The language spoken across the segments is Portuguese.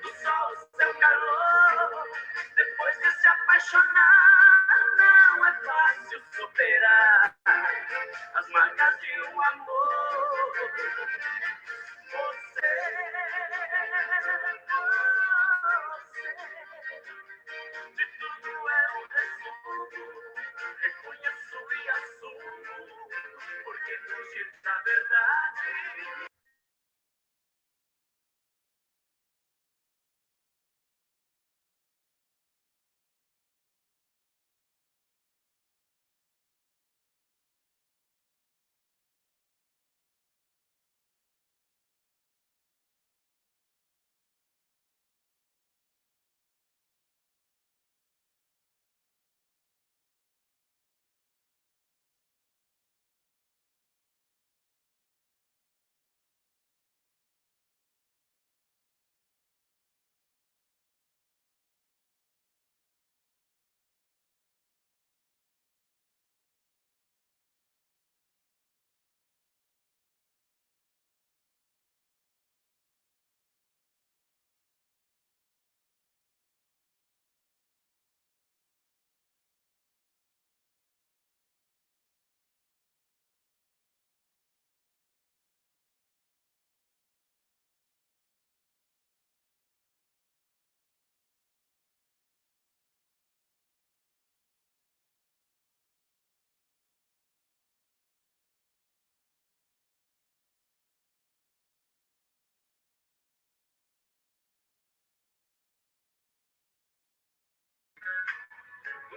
do sol, seu calor. Depois de se apaixonar, não é fácil superar as marcas de um amor. Você, de tudo é um resumo. Reconheço e assumo, porque fugir da verdade.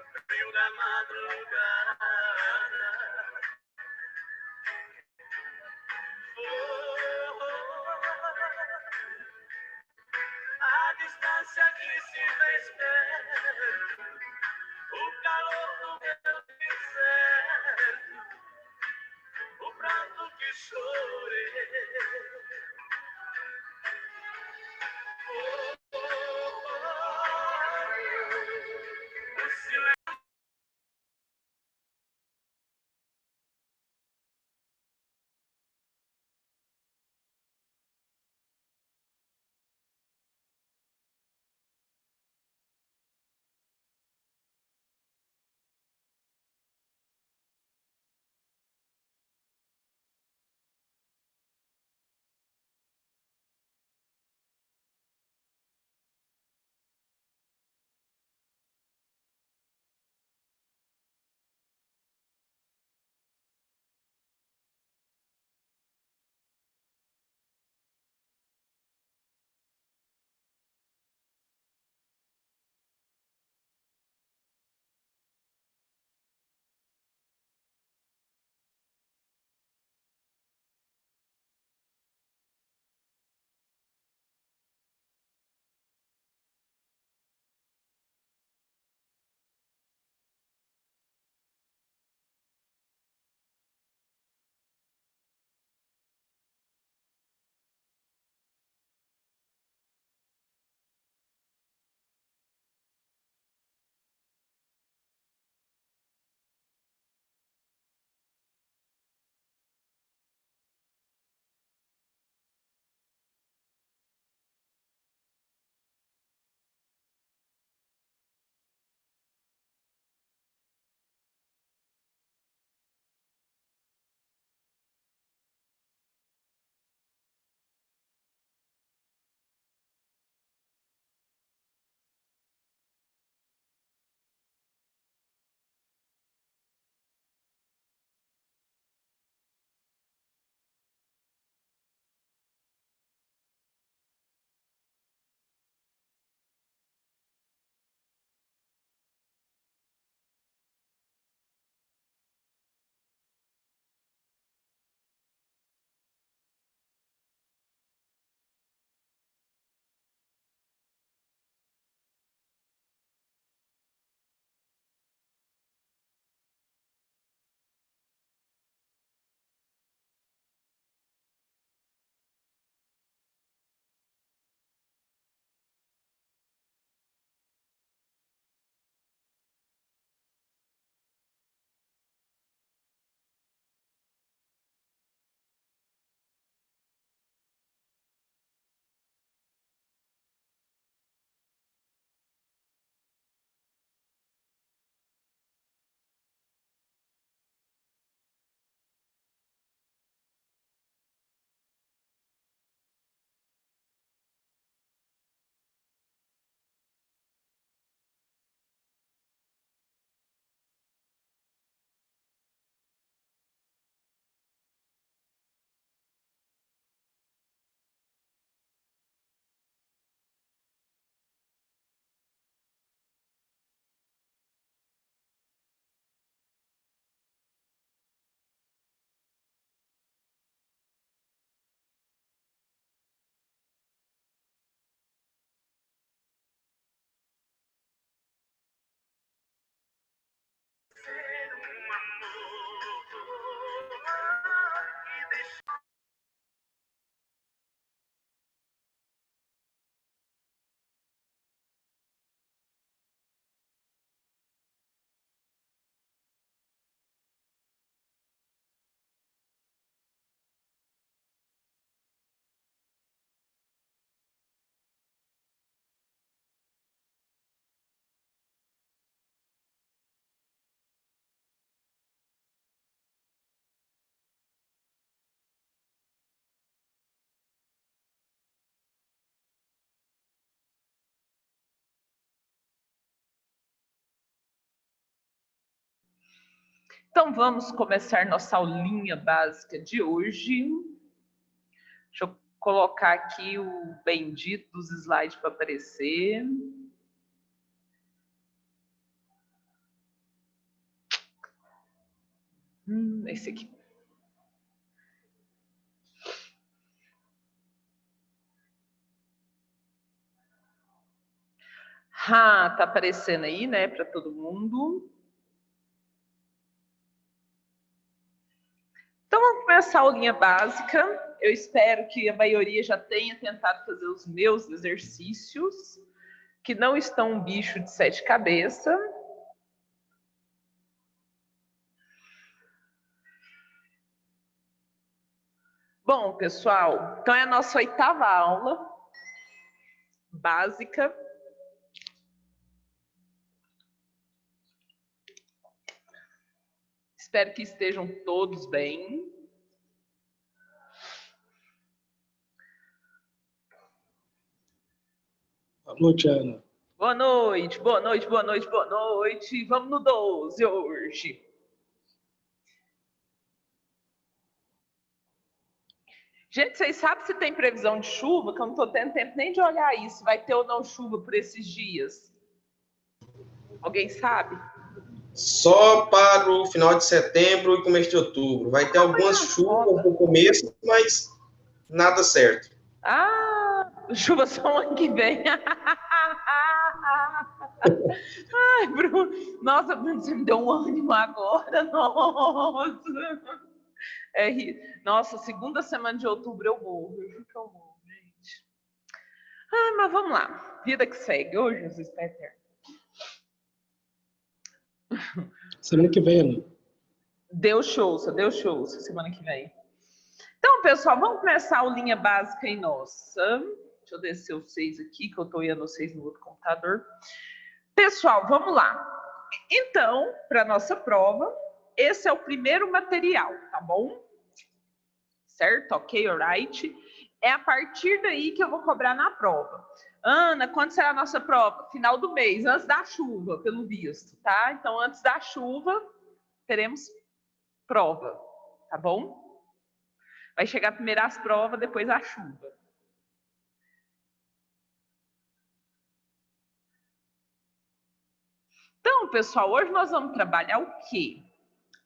No frio da madrugada, a distância que se fez perto, o calor do meu deserto, o pranto que chorei. Então, vamos começar nossa aulinha básica de hoje. Deixa eu colocar aqui o bendito dos slides para aparecer. Esse aqui. Tá aparecendo aí, né, para todo mundo. Então, vamos começar a aulinha básica. Eu espero que a maioria já tenha tentado fazer os meus exercícios, que não estão um bicho de 7 cabeças. Bom, pessoal, então é a nossa 8ª aula básica. Espero que estejam todos bem. Boa noite, Ana. Boa noite, boa noite, boa noite, boa noite. Vamos no 12 hoje. Gente, vocês sabem se tem previsão de chuva? Que eu não estou tendo tempo nem de olhar isso. Vai ter ou não chuva por esses dias? Alguém sabe? Só para o final de setembro e começo de outubro. Vai ter algumas chuvas no começo, mas nada certo. Chuva só ano que vem. Ai, Bruno. Nossa, Bruno, você me deu um ânimo agora. Nossa. Nossa, segunda semana de outubro eu morro. Eu juro que eu morro, gente. Mas vamos lá. Vida que segue. Ô, Jesus, Pai eterno. Semana que vem, Ana. Deu show semana que vem. Então, pessoal, vamos começar a aulinha básica aí nossa. Deixa eu descer o 6 aqui, que eu estou olhando vocês no outro computador. Pessoal, vamos lá. Então, para nossa prova, esse é o primeiro material, tá bom? Certo? Ok, alright? É a partir daí que eu vou cobrar na prova. Ana, quando será a nossa prova? Final do mês, antes da chuva, pelo visto, tá? Então, antes da chuva, teremos prova, tá bom? Vai chegar primeiro as provas, depois a chuva. Então, pessoal, hoje nós vamos trabalhar o quê?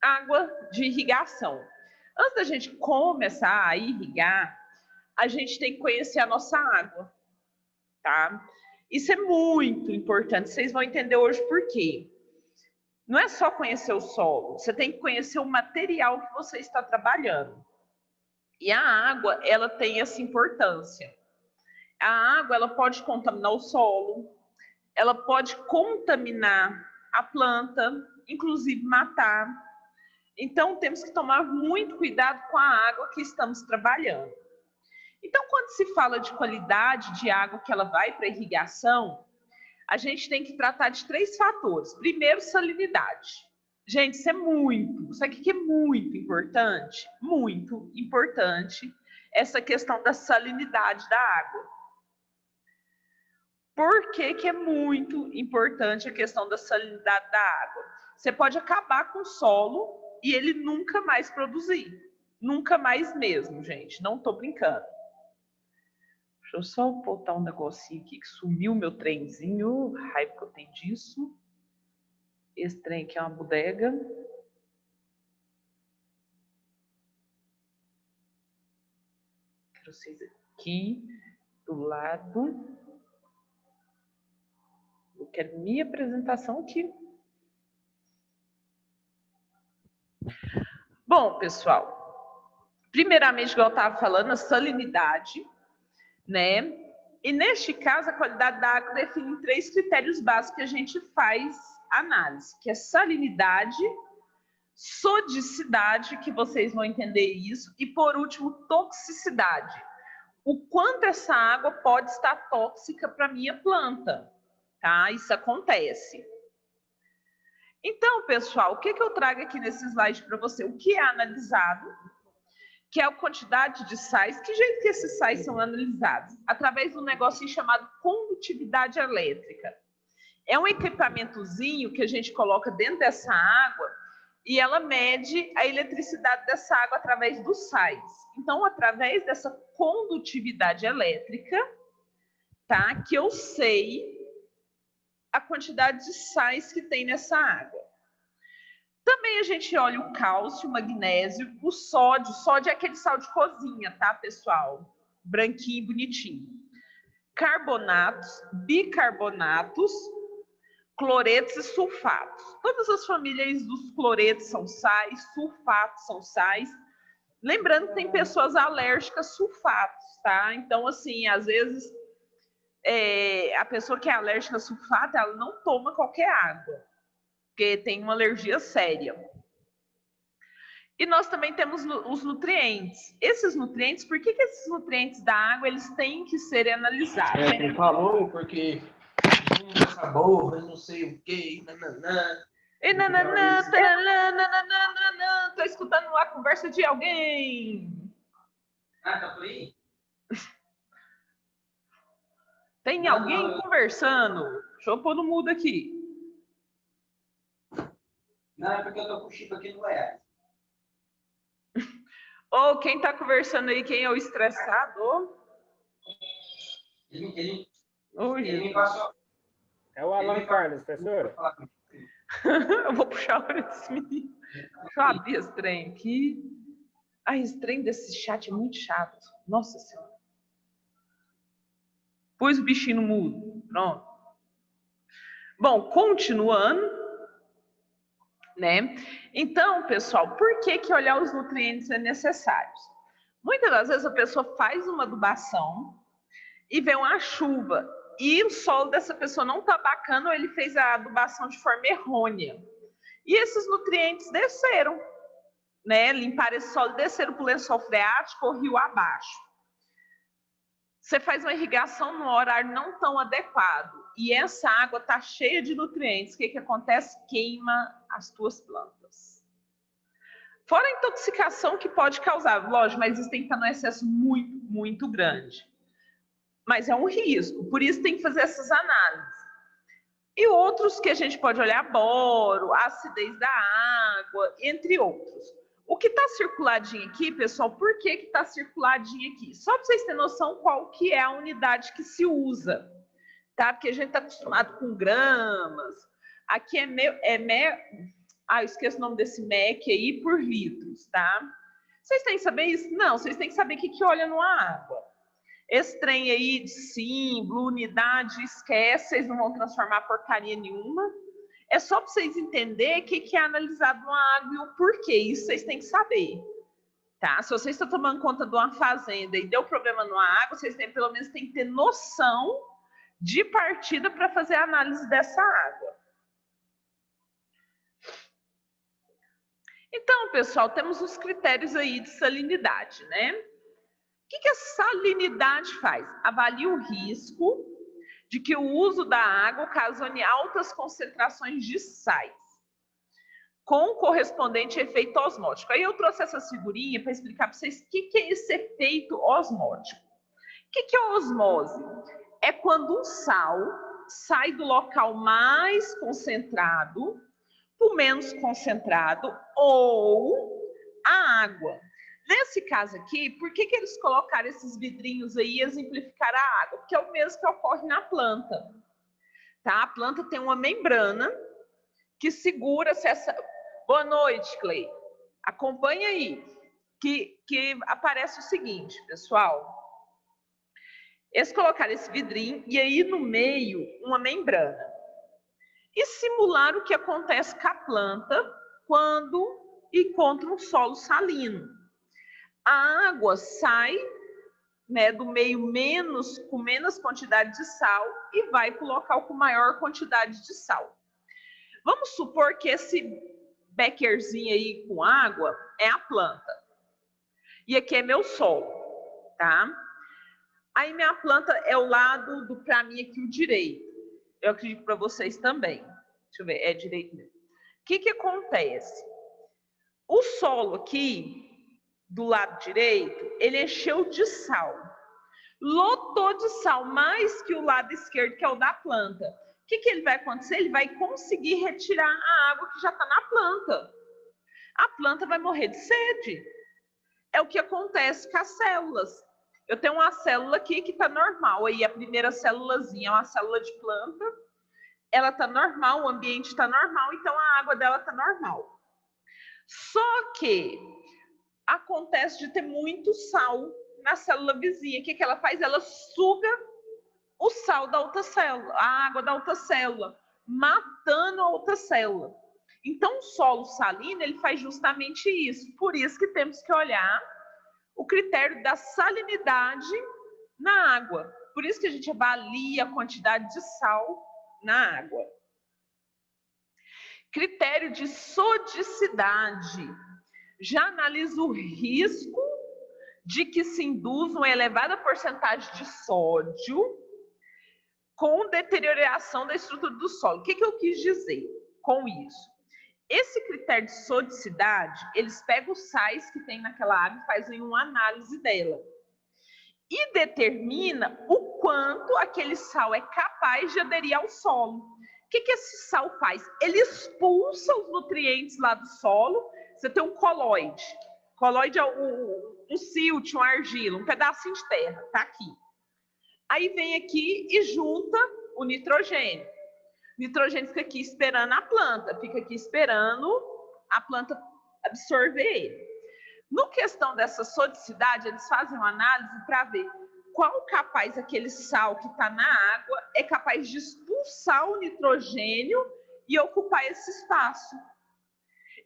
Água de irrigação. Antes da gente começar a irrigar, a gente tem que conhecer a nossa água, tá? Isso é muito importante, vocês vão entender hoje por quê. Não é só conhecer o solo, você tem que conhecer o material que você está trabalhando. E a água, ela tem essa importância. A água, ela pode contaminar o solo, ela pode contaminar a planta, inclusive matar. Então, temos que tomar muito cuidado com a água que estamos trabalhando. Então, quando se fala de qualidade de água que ela vai para irrigação, a gente tem que tratar de 3 fatores. Primeiro, salinidade. Gente, isso aqui que é muito importante essa questão da salinidade da água. Por que que é muito importante a questão da salinidade da água? Você pode acabar com o solo e ele nunca mais produzir. Nunca mais mesmo, gente. Não tô brincando. Deixa eu só botar um negocinho aqui que sumiu meu trenzinho. Raiva que eu tenho disso. Esse trem aqui é uma bodega. Quero vocês aqui do lado. Eu quero minha apresentação aqui. Bom, pessoal, primeiramente, igual eu estava falando, a salinidade, né? E neste caso, a qualidade da água define 3 critérios básicos que a gente faz análise, que é salinidade, sodicidade, que vocês vão entender isso, e por último, toxicidade. O quanto essa água pode estar tóxica para a minha planta, tá? Isso acontece. Então, pessoal, o que eu trago aqui nesse slide para você? O que é analisado, que é a quantidade de sais. Que jeito que esses sais são analisados? Através de um negocinho chamado condutividade elétrica. É um equipamentozinho que a gente coloca dentro dessa água e ela mede a eletricidade dessa água através dos sais. Então, através dessa condutividade elétrica, tá? Que eu sei a quantidade de sais que tem nessa água. Também a gente olha o cálcio, o magnésio, o sódio. Sódio é aquele sal de cozinha, tá, pessoal? Branquinho, bonitinho. Carbonatos, bicarbonatos, cloretos e sulfatos. Todas as famílias dos cloretos são sais, sulfatos são sais. Lembrando que tem pessoas alérgicas a sulfatos, tá? Então, assim, às vezes, a pessoa que é alérgica a sulfato, ela não toma qualquer água, porque tem uma alergia séria. E nós também temos os nutrientes. Esses nutrientes, por que esses nutrientes da água, eles têm que ser analisados? Ele falou porque sabor, não sei o que, nananã. E nananã, taranã, nananã, tô escutando a conversa de alguém. Ah, tá por aí? Tem alguém conversando? Deixa eu pôr no mudo aqui. Não, é porque eu tô com o chip aqui no Goiás. Ou quem tá conversando aí, quem é o estressado? Ele Oi, me passou. É o Alan Carlos, professora. eu vou puxar a hora desse menino. Deixa eu abrir esse trem aqui. Ai, esse trem desse chat é muito chato. Nossa Senhora. Pus o bichinho no mudo. Pronto. Bom, continuando, né? Então, pessoal, por que olhar os nutrientes é necessário? Muitas das vezes a pessoa faz uma adubação e vem uma chuva e o solo dessa pessoa não está bacana ou ele fez a adubação de forma errônea. E esses nutrientes desceram, né? Limparam esse solo, desceram para o lençol freático ou rio abaixo. Você faz uma irrigação no horário não tão adequado e essa água está cheia de nutrientes. O que acontece? Queima as tuas plantas. Fora a intoxicação que pode causar, lógico, mas isso tem que estar num excesso muito, muito grande. Mas é um risco, por isso tem que fazer essas análises. E outros que a gente pode olhar, boro, a acidez da água, entre outros. O que está circuladinho aqui, pessoal, por que está circuladinho aqui? Só para vocês terem noção qual que é a unidade que se usa, tá? Porque a gente está acostumado com gramas. Aqui eu esqueço o nome desse MEC aí, por litros, tá? Vocês têm que saber isso? Não, vocês têm que saber o que olha numa água. Esse trem aí de símbolo, unidade, esquece, vocês não vão transformar porcaria nenhuma. É só para vocês entenderem o que é analisado numa água e o porquê. Isso vocês têm que saber, tá? Se vocês estão tomando conta de uma fazenda e deu problema numa água, vocês pelo menos têm que ter noção de partida para fazer a análise dessa água. Então, pessoal, temos os critérios aí de salinidade, né? O que a salinidade faz? Avalia o risco de que o uso da água ocasione altas concentrações de sais, com correspondente efeito osmótico. Aí eu trouxe essa figurinha para explicar para vocês o que é esse efeito osmótico. O que é osmose? É quando um sal sai do local mais concentrado para o menos concentrado ou a água. Nesse caso aqui, por que eles colocaram esses vidrinhos aí e exemplificaram a água? Porque é o mesmo que ocorre na planta. Tá? A planta tem uma membrana que segura essa... Boa noite, Clay. Acompanha aí. Que aparece o seguinte, pessoal. Eles colocaram esse vidrinho e aí no meio uma membrana. E simularam o que acontece com a planta quando encontra um solo salino. A água sai, né, do meio com menos quantidade de sal e vai para o local com maior quantidade de sal. Vamos supor que esse bekerzinho aí com água é a planta. E aqui é meu solo, tá? Aí minha planta é o lado para mim aqui o direito. Eu acredito para vocês também. Deixa eu ver, é direito mesmo. O que acontece? O solo aqui do lado direito, ele encheu de sal. Lotou de sal, mais que o lado esquerdo, que é o da planta. O que ele vai acontecer? Ele vai conseguir retirar a água que já está na planta. a planta vai morrer de sede. É o que acontece com as células. Eu tenho uma célula aqui que está normal, aí a primeira célulazinha é uma célula de planta, ela está normal, o ambiente está normal, então a água dela está normal. Só que acontece de ter muito sal na célula vizinha. O que que ela faz? Ela suga o sal da outra célula, a água da outra célula, matando a outra célula. Então, o solo salino, ele faz justamente isso. Por isso que temos que olhar o critério da salinidade na água. Por isso que a gente avalia a quantidade de sal na água. Critério de sodicidade. Já analisa o risco de que se induz uma elevada porcentagem de sódio com deterioração da estrutura do solo. O que que eu quis dizer com isso? Esse critério de sodicidade, eles pegam os sais que tem naquela água e fazem uma análise dela. E determina o quanto aquele sal é capaz de aderir ao solo. O que que esse sal faz? Ele expulsa os nutrientes lá do solo. Você tem um colóide. Colóide é um silt, uma argila, um pedacinho de terra, tá aqui. Aí vem aqui e junta o nitrogênio. O nitrogênio fica aqui esperando a planta, fica aqui esperando a planta absorver ele. No questão dessa sodicidade, eles fazem uma análise para ver qual capaz aquele sal que está na água é capaz de expulsar o nitrogênio e ocupar esse espaço.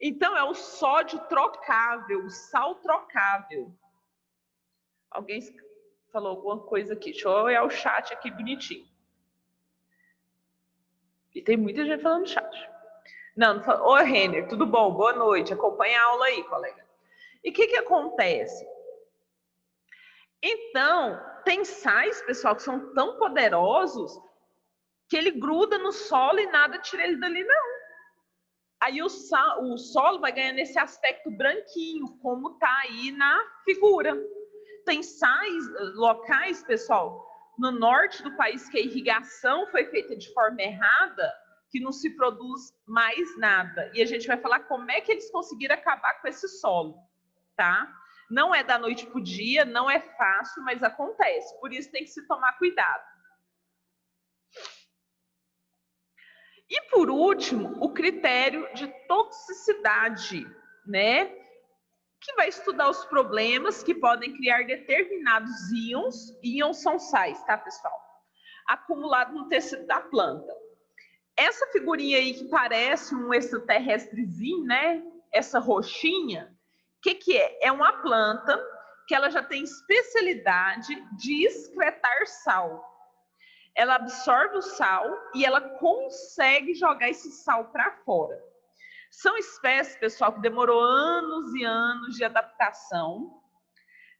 Então, é o sódio trocável, o sal trocável. Alguém falou alguma coisa aqui? Deixa eu olhar o chat aqui bonitinho. E tem muita gente falando no chat. Não falou. Ô, Renner, tudo bom? Boa noite. Acompanha a aula aí, colega. E o que que acontece? Então, tem sais, pessoal, que são tão poderosos que ele gruda no solo e nada tira ele dali, não. Aí o solo vai ganhando esse aspecto branquinho, como está aí na figura. Tem sais, locais, pessoal, no norte do país que a irrigação foi feita de forma errada, que não se produz mais nada. E a gente vai falar como é que eles conseguiram acabar com esse solo, tá? Não é da noite para o dia, não é fácil, mas acontece. Por isso tem que se tomar cuidado. E por último, o critério de toxicidade, né? Que vai estudar os problemas que podem criar determinados íons. Íons são sais, tá, pessoal? Acumulados no tecido da planta. Essa figurinha aí que parece um extraterrestrezinho, né? Essa roxinha, o que que é? É uma planta que ela já tem especialidade de excretar sal. Ela absorve o sal e ela consegue jogar esse sal para fora. São espécies, pessoal, que demorou anos e anos de adaptação.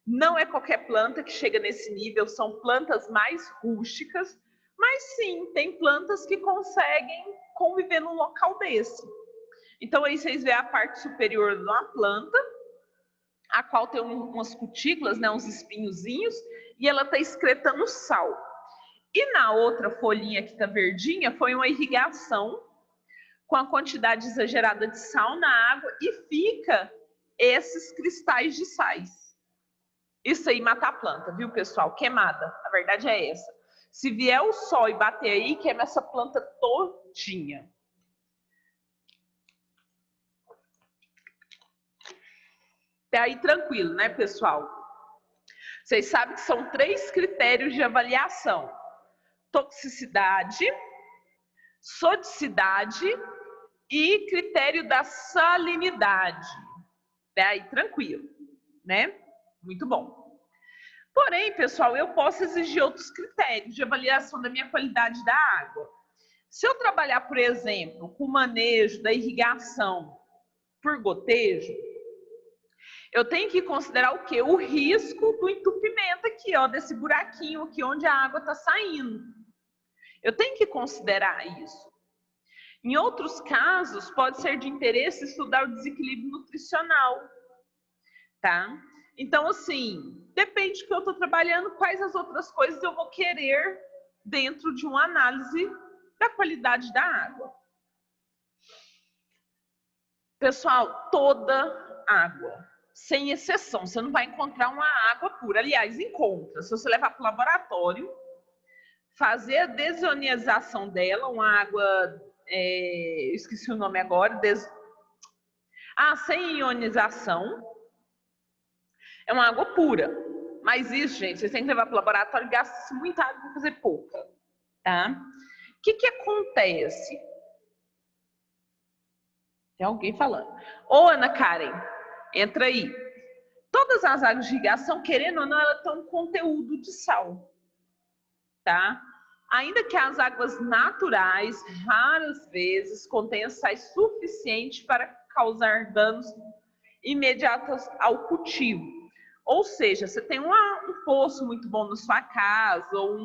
Não é qualquer planta que chega nesse nível, são plantas mais rústicas, mas sim, tem plantas que conseguem conviver num local desse. Então aí vocês veem a parte superior de uma planta, a qual tem umas cutículas, né, uns espinhozinhos, e ela está excretando sal. E na outra folhinha que está verdinha, foi uma irrigação com a quantidade exagerada de sal na água e fica esses cristais de sais. Isso aí mata a planta, viu, pessoal? Queimada. A verdade é essa. Se vier o sol e bater aí, queima essa planta todinha. Até aí tranquilo, né, pessoal? Vocês sabem que são 3 critérios de avaliação: toxicidade, sodicidade e critério da salinidade. Até aí tranquilo, né? Muito bom. Porém, pessoal, eu posso exigir outros critérios de avaliação da minha qualidade da água. Se eu trabalhar, por exemplo, com o manejo da irrigação por gotejo, eu tenho que considerar o quê? O risco do entupimento aqui, ó, desse buraquinho aqui onde a água está saindo. Eu tenho que considerar isso. Em outros casos, pode ser de interesse estudar o desequilíbrio nutricional, tá? Então, assim, depende do que eu estou trabalhando, quais as outras coisas eu vou querer dentro de uma análise da qualidade da água. Pessoal, toda água, sem exceção, você não vai encontrar uma água pura. Aliás, encontra. Se você levar para o laboratório, fazer a desionização dela, uma água, eu esqueci o nome agora, sem ionização, é uma água pura. Mas isso, gente, vocês têm que levar para o laboratório e gasta muita água para fazer pouca, tá? O que acontece? Tem alguém falando. Ô, Ana Karen, entra aí. Todas as águas de irrigação, querendo ou não, elas têm um conteúdo de sal, tá? Ainda que as águas naturais, raras vezes, contenham sais suficientes para causar danos imediatos ao cultivo. Ou seja, você tem um poço muito bom na sua casa, ou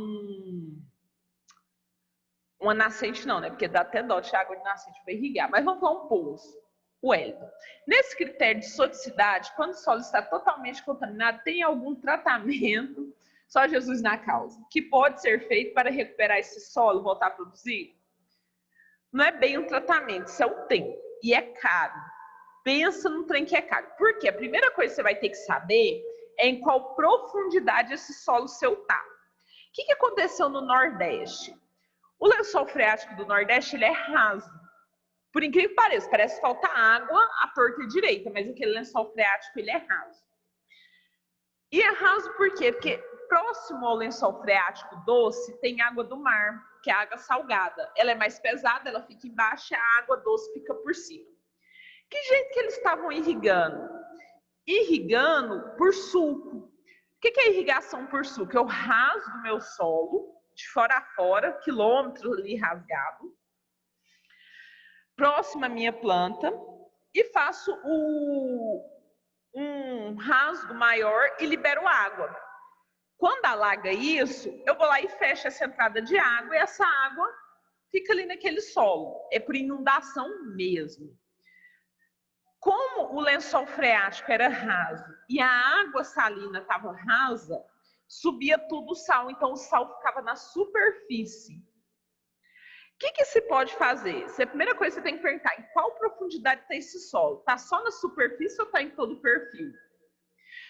uma nascente não, né? Porque dá até dó de água de nascente para irrigar. Mas vamos falar um poço. Wellington. Nesse critério de soticidade, quando o solo está totalmente contaminado, tem algum tratamento, só Jesus na causa, que pode ser feito para recuperar esse solo, voltar a produzir? Não é bem um tratamento, isso é o tempo. E é caro. Pensa num trem que é caro. Por quê? A primeira coisa que você vai ter que saber é em qual profundidade esse solo seu tá. O que aconteceu no Nordeste? O lençol freático do Nordeste, ele é raso. Por incrível que pareça, parece que falta água à torta e direita, mas aquele lençol freático, ele é raso. E é raso por quê? Porque próximo ao lençol freático doce tem água do mar, que é água salgada. Ela é mais pesada, ela fica embaixo e a água doce fica por cima. Que jeito que eles estavam irrigando? Irrigando por sulco. O que é irrigação por sulco? Eu rasgo o meu solo, de fora a fora, quilômetros ali rasgado, próximo à minha planta, e faço um rasgo maior e libero água. Quando alaga isso, eu vou lá e fecho essa entrada de água, e essa água fica ali naquele solo. É por inundação mesmo. Como o lençol freático era raso e a água salina estava rasa, subia tudo o sal, então o sal ficava na superfície. O que se pode fazer? A primeira coisa que você tem que perguntar, em qual profundidade está esse solo? Está só na superfície ou está em todo o perfil?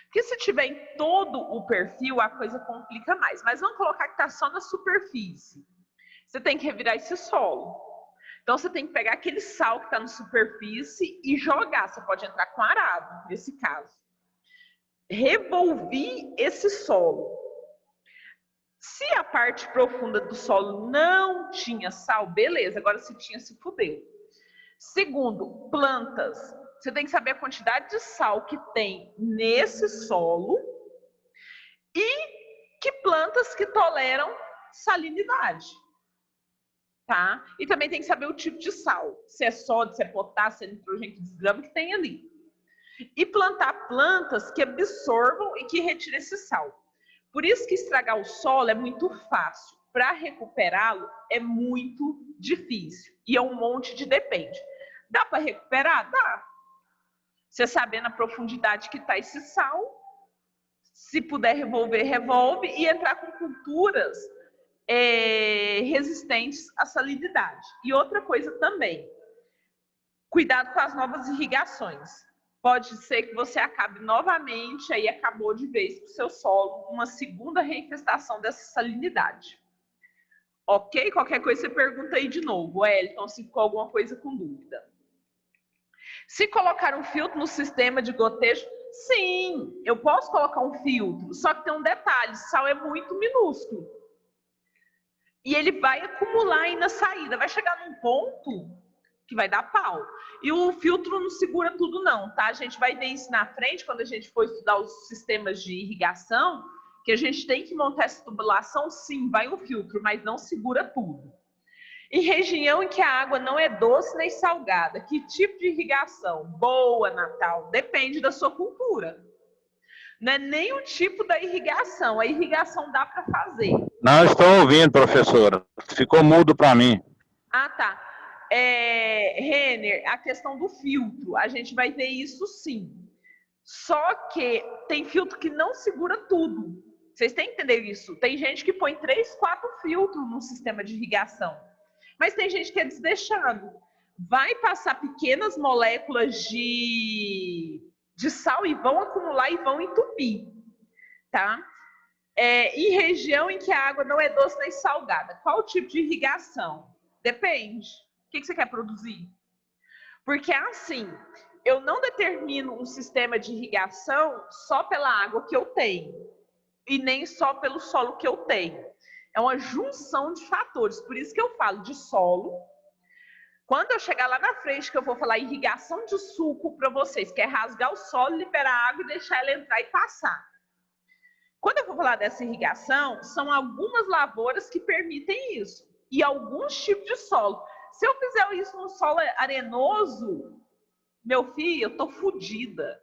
Porque se tiver em todo o perfil, a coisa complica mais. Mas vamos colocar que está só na superfície. Você tem que revirar esse solo. Então, você tem que pegar aquele sal que está na superfície e jogar. Você pode entrar com arado, nesse caso. Revolver esse solo. Se a parte profunda do solo não tinha sal, beleza. Agora, se tinha, se fudeu. Segundo, plantas. Você tem que saber a quantidade de sal que tem nesse solo e que plantas que toleram salinidade. Tá? E também tem que saber o tipo de sal. Se é sódio, se é potássio, se é nitrogênio, que desgrama que tem ali. E plantar plantas que absorvam e que retirem esse sal. Por isso que estragar o solo é muito fácil. Para recuperá-lo é muito difícil. E é um monte de depende. Dá para recuperar? Dá. Você sabendo a profundidade que está esse sal, se puder revolver, revolve e entrar com culturas resistentes à salinidade. E outra coisa também, cuidado com as novas irrigações. Pode ser que você acabe novamente, aí acabou de vez para o seu solo, uma segunda reinfestação dessa salinidade. Ok? Qualquer coisa você pergunta aí de novo. Wellington, se ficou alguma coisa com dúvida. Se colocar um filtro no sistema de gotejo, sim, eu posso colocar um filtro, só que tem um detalhe, sal é muito minúsculo. E ele vai acumular aí na saída, vai chegar num ponto que vai dar pau. E o filtro não segura tudo não, tá? A gente vai ver isso na frente, quando a gente for estudar os sistemas de irrigação, que a gente tem que montar essa tubulação, sim, vai um filtro, mas não segura tudo. Em região em que a água não é doce nem salgada, que tipo de irrigação? Boa, Natal, depende da sua cultura. Não é nem o tipo da irrigação, a irrigação dá para fazer. Não estou ouvindo, professora. Ficou mudo para mim. Ah, tá. Renner, a questão do filtro, a gente vai ver isso sim. Só que tem filtro que não segura tudo. Vocês têm que entender isso. Tem gente que põe 3, 4 filtros no sistema de irrigação. Mas tem gente que é desleixado. vai passar pequenas moléculas de sal e vão acumular e vão entupir, tá? Em região em que a água não é doce nem salgada, qual tipo de irrigação? Depende. O que você quer produzir? Porque assim, eu não determino um sistema de irrigação só pela água que eu tenho e nem só pelo solo que eu tenho. É uma junção de fatores, por isso que eu falo de solo. Quando eu chegar lá na frente, que eu vou falar irrigação de suco para vocês, que é rasgar o solo, liberar a água e deixar ela entrar e passar. Quando eu vou falar dessa irrigação, são algumas lavouras que permitem isso. E alguns tipos de solo. Se eu fizer isso no solo arenoso, meu filho, eu tô fodida.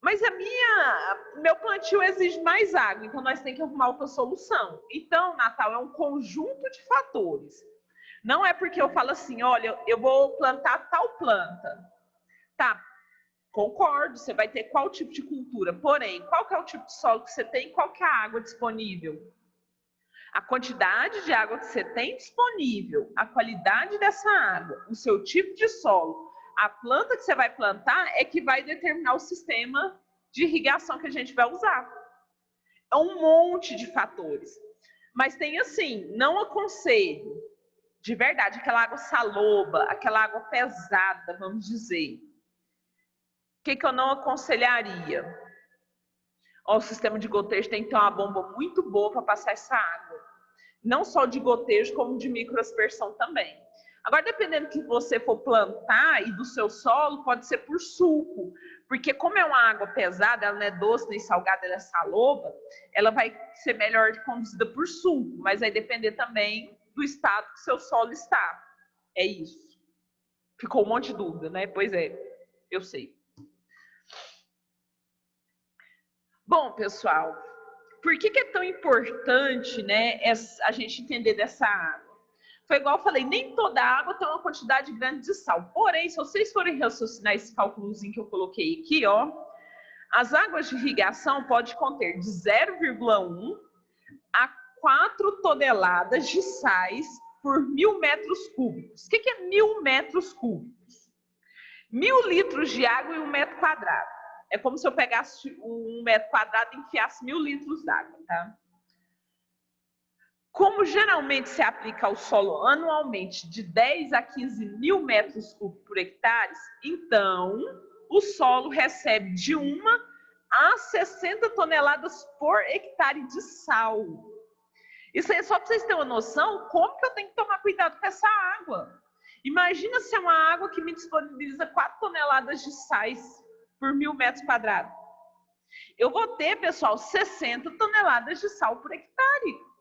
Mas meu plantio exige mais água, então nós temos que arrumar outra solução. Então, Natal é um conjunto de fatores. Não é porque eu falo assim, olha, eu vou plantar tal planta. Tá, concordo, você vai ter qual tipo de cultura. Porém, qual que é o tipo de solo que você tem e qual que é a água disponível? A quantidade de água que você tem disponível, a qualidade dessa água, o seu tipo de solo, a planta que você vai plantar é que vai determinar o sistema de irrigação que a gente vai usar. É um monte de fatores. Mas tem assim, não aconselho, de verdade, aquela água saloba, aquela água pesada, vamos dizer. O que eu não aconselharia? O sistema de gotejo tem que ter uma bomba muito boa para passar essa água. Não só de gotejo, como de microaspersão também. Agora, dependendo do que você for plantar e do seu solo, pode ser por suco. Porque como é uma água pesada, ela não é doce nem salgada, ela é saloba, ela vai ser melhor conduzida por suco. Mas vai depender também do estado que seu solo está. É isso. Ficou um monte de dúvida, né? Pois é, eu sei. Bom, pessoal, por que é tão importante, né, a gente entender dessa água? Foi igual eu falei, nem toda água tem uma quantidade grande de sal. Porém, se vocês forem raciocinar esse cálculozinho que eu coloquei aqui, ó, as águas de irrigação podem conter de 0,1 a 4 toneladas de sais por 1.000 metros cúbicos. O que é 1.000 metros cúbicos? 1.000 litros de água em 1 metro quadrado. É como se eu pegasse 1 metro quadrado e enfiasse 1.000 litros d'água, tá? Como geralmente se aplica ao solo anualmente de 10 a 15.000 metros cúbicos por hectare, então o solo recebe de 1 a 60 toneladas por hectare de sal. Isso aí é só para vocês terem uma noção como que eu tenho que tomar cuidado com essa água. Imagina se é uma água que me disponibiliza 4 toneladas de sais por 1.000 metros quadrados. Eu vou ter, pessoal, 60 toneladas de sal por hectare.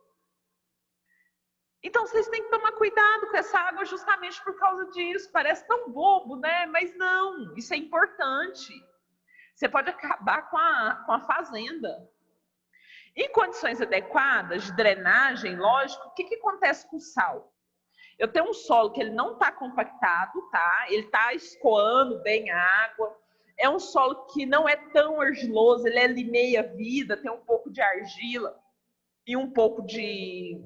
Então, vocês têm que tomar cuidado com essa água justamente por causa disso. Parece tão bobo, né? Mas não, isso é importante. Você pode acabar com a fazenda. Em condições adequadas de drenagem, lógico, o que acontece com o sal? Eu tenho um solo que ele não está compactado, tá? Ele está escoando bem a água. É um solo que não é tão argiloso, ele é ali meia vida, tem um pouco de argila e um pouco de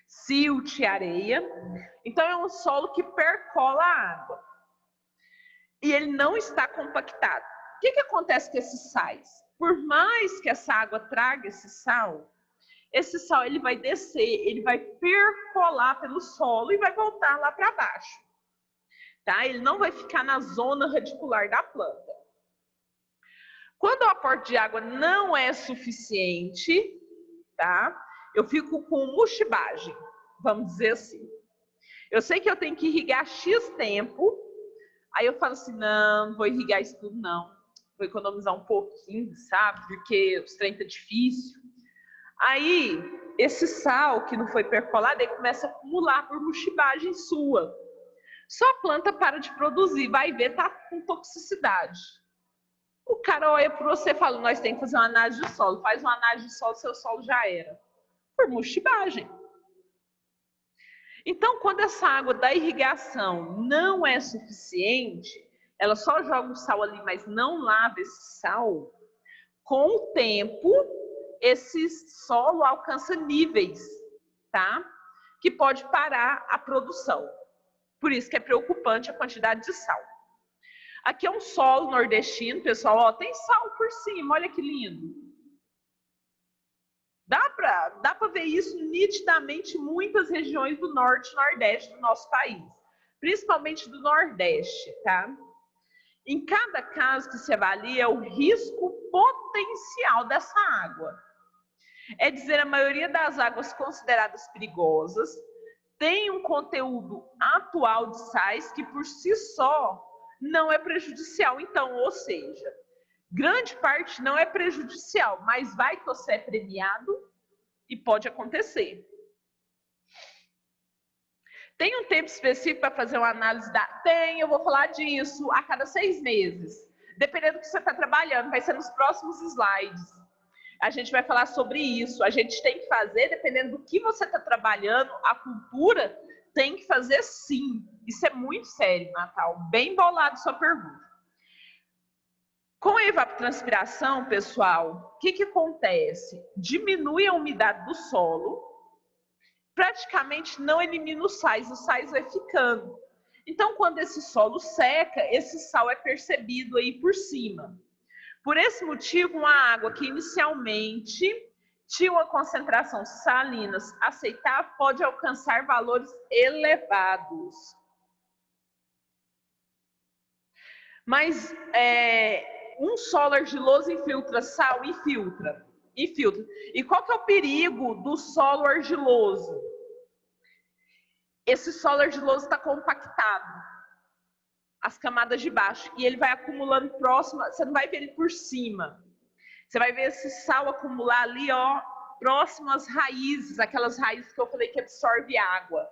silt e areia. Então é um solo que percola a água. E ele não está compactado. O que acontece com esses sais? Por mais que essa água traga esse sal ele vai descer, ele vai percolar pelo solo e vai voltar lá para baixo. Tá? Ele não vai ficar na zona radicular da planta. Quando o aporte de água não é suficiente, tá? Eu fico com mochibagem, vamos dizer assim. Eu sei que eu tenho que irrigar X tempo, aí eu falo assim, não vou irrigar isso tudo não. Vou economizar um pouquinho, sabe? Porque os trem tá difícil. Aí, esse sal que não foi percolado, ele começa a acumular por mochibagem sua. Sua planta para de produzir, vai ver, tá com toxicidade. O cara olha para você e fala, nós temos que fazer uma análise de solo. Faz uma análise de solo, seu solo já era. Por mochibagem. Então, quando essa água da irrigação não é suficiente, ela só joga o sal ali, mas não lava esse sal, com o tempo, esse solo alcança níveis, tá? Que pode parar a produção. Por isso que é preocupante a quantidade de sal. Aqui é um solo nordestino, pessoal, ó, tem sal por cima, olha que lindo. Dá para ver isso nitidamente em muitas regiões do norte e nordeste do nosso país, principalmente do nordeste, tá? Em cada caso que se avalia o risco potencial dessa água. É dizer, a maioria das águas consideradas perigosas tem um conteúdo atual de sais que por si só não é prejudicial, então, ou seja, grande parte não é prejudicial, mas vai que você é premiado e pode acontecer. Tem um tempo específico para fazer uma análise da... Tem, eu vou falar disso a cada 6 meses. Dependendo do que você está trabalhando, vai ser nos próximos slides. A gente vai falar sobre isso. A gente tem que fazer, dependendo do que você está trabalhando, a cultura tem que fazer sim. Isso é muito sério, Natal. Bem bolado sua pergunta. Com a evapotranspiração, pessoal, o que acontece? Diminui a umidade do solo, praticamente não elimina os sais vai ficando. Então, quando esse solo seca, esse sal é percebido aí por cima. Por esse motivo, uma água que inicialmente tinha uma concentração salinas aceitável pode alcançar valores elevados. Mas um solo argiloso infiltra sal? Infiltra. E qual que é o perigo do solo argiloso? Esse solo argiloso está compactado, as camadas de baixo, e ele vai acumulando próximo, você não vai ver ele por cima. Você vai ver esse sal acumular ali, ó, próximo às raízes, aquelas raízes que eu falei que absorve água.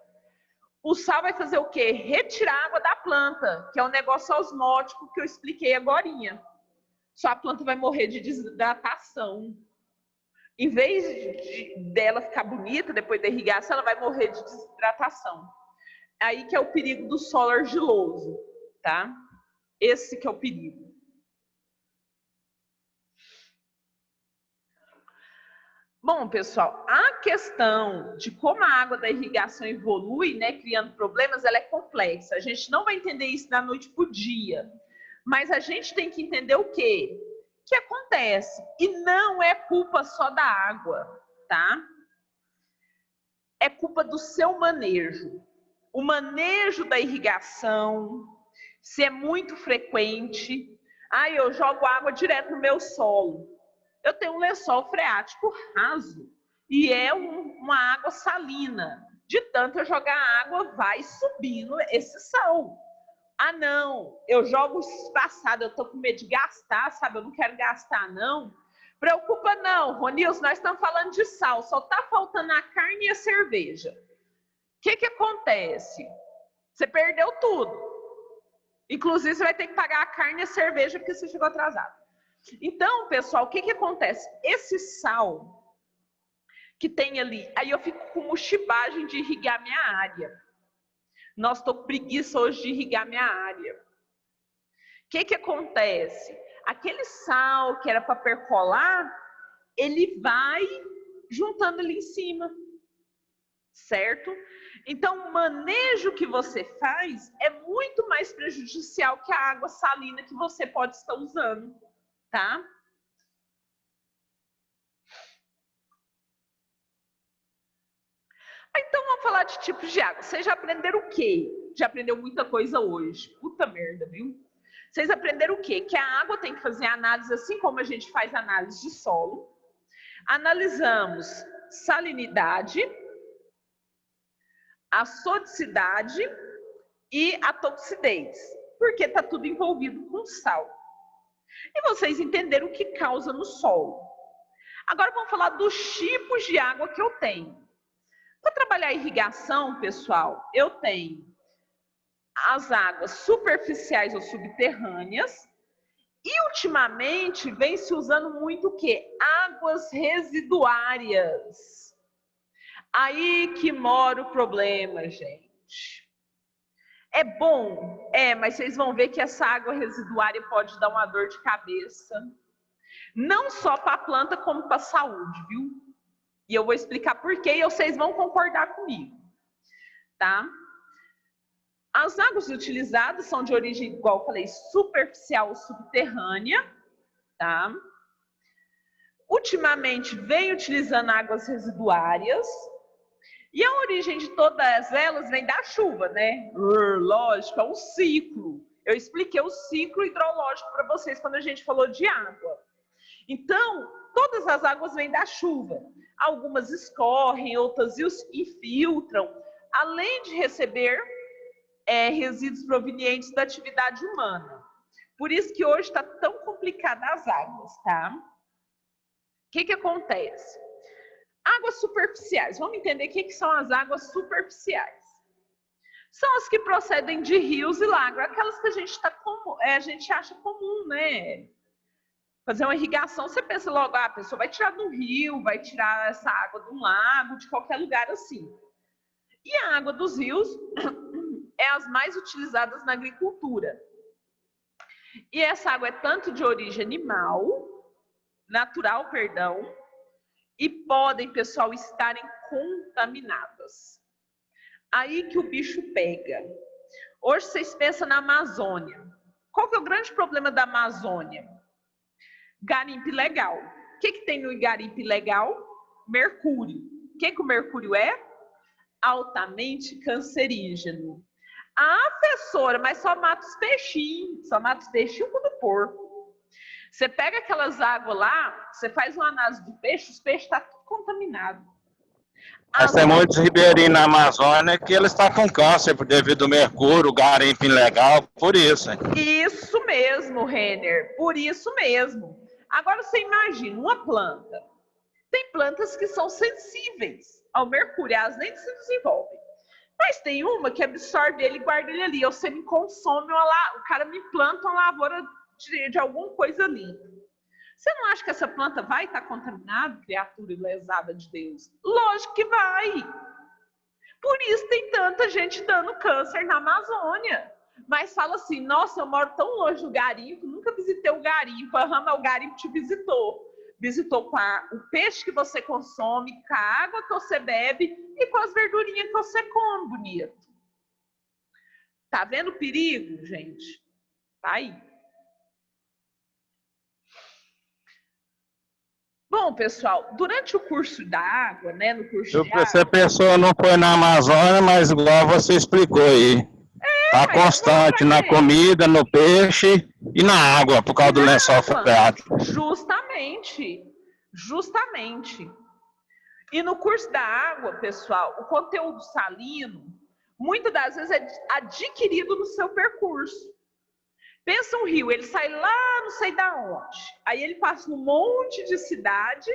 O sal vai fazer o quê? Retirar a água da planta, que é um negócio osmótico que eu expliquei agorinha. Só a planta vai morrer de desidratação. Em vez dela ficar bonita depois da irrigação, ela vai morrer de desidratação. Aí que é o perigo do solo argiloso, tá? Esse que é o perigo. Bom, pessoal, a questão de como a água da irrigação evolui, né, criando problemas, ela é complexa. A gente não vai entender isso da noite para o dia. Mas a gente tem que entender o quê? Que acontece. E não é culpa só da água, tá? É culpa do seu manejo. O manejo da irrigação, se é muito frequente. Ah, eu jogo água direto no meu solo. Eu tenho um lençol freático raso e é uma água salina. De tanto eu jogar água, vai subindo esse sal. Ah, não, eu jogo espaçado, eu tô com medo de gastar, sabe? Eu não quero gastar, não. Preocupa não, Ronilson, nós estamos falando de sal, só tá faltando a carne e a cerveja. O que acontece? Você perdeu tudo. Inclusive, você vai ter que pagar a carne e a cerveja porque você chegou atrasado. Então, pessoal, o que acontece? Esse sal que tem ali, aí eu fico com mochibagem de irrigar minha área. Nossa, estou com preguiça hoje de irrigar minha área. O que acontece? Aquele sal que era para percolar, ele vai juntando ali em cima, certo? Então, o manejo que você faz é muito mais prejudicial que a água salina que você pode estar usando. Tá? Então, vamos falar de tipos de água. Vocês já aprenderam o quê? Já aprendeu muita coisa hoje. Puta merda, viu? Vocês aprenderam o quê? Que a água tem que fazer análise, assim como a gente faz análise de solo. Analisamos salinidade, a sodicidade e a toxidez. Porque está tudo envolvido com sal. E vocês entenderam o que causa no solo. Agora vamos falar dos tipos de água que eu tenho. Para trabalhar a irrigação, pessoal, eu tenho as águas superficiais ou subterrâneas. E ultimamente vem se usando muito o quê? Águas residuárias. Aí que mora o problema, gente. É bom? É, mas vocês vão ver que essa água residuária pode dar uma dor de cabeça. Não só para a planta, como para a saúde, viu? E eu vou explicar por quê e vocês vão concordar comigo, tá? As águas utilizadas são de origem, igual eu falei, superficial ou subterrânea, tá? Ultimamente vem utilizando águas residuárias. E a origem de todas elas vem da chuva, né? Lógico, é um ciclo. Eu expliquei o ciclo hidrológico para vocês quando a gente falou de água. Então, todas as águas vêm da chuva. Algumas escorrem, outras infiltram, além de receber resíduos provenientes da atividade humana. Por isso que hoje está tão complicada as águas, tá? O que acontece? Águas superficiais. Vamos entender o que são as águas superficiais. São as que procedem de rios e lagos, aquelas que a gente acha comum, né? Fazer uma irrigação, você pensa logo, a pessoa vai tirar do rio, vai tirar essa água de um lago, de qualquer lugar assim. E a água dos rios é as mais utilizadas na agricultura. E essa água é tanto de origem natural, e podem, pessoal, estarem contaminadas. Aí que o bicho pega. Hoje vocês pensam na Amazônia. Qual que é o grande problema da Amazônia? Garimpo ilegal. O que tem no garimpo ilegal? Mercúrio. O que o mercúrio é? Altamente cancerígeno. Ah, professora, mas só mata os peixinhos. Só mata os peixinhos quando porco. Você pega aquelas águas lá, você faz uma análise do peixe, os peixes estão tudo contaminados. Mas tem muitos ribeirinhos na Amazônia que eles estão com câncer devido ao mercúrio, garimpo ilegal, por isso. Isso mesmo, Renner, por isso mesmo. Agora você imagina uma planta. Tem plantas que são sensíveis ao mercúrio, elas nem se desenvolvem. Mas tem uma que absorve ele e guarda ele ali. Você me consome, o cara me planta uma lavoura de alguma coisa ali. Você não acha que essa planta vai estar contaminada, criatura lesada de Deus? Lógico que vai. Por isso tem tanta gente dando câncer na Amazônia. Mas fala assim, nossa, eu moro tão longe do garimpo, nunca visitei o garimpo. Mas o garimpo te visitou. Visitou com o peixe que você consome, com a água que você bebe e com as verdurinhas que você come, bonito. Tá vendo o perigo, gente? Tá aí. Bom, pessoal, durante o curso da água, né, no curso de água... Essa pessoa não foi na Amazônia, mas igual você explicou aí. Está constante na comida, no peixe e na água, por causa do lençol freático. Justamente. E no curso da água, pessoal, o conteúdo salino, muitas das vezes é adquirido no seu percurso. Pensa um rio, ele sai lá não sei da onde. Aí ele passa num monte de cidade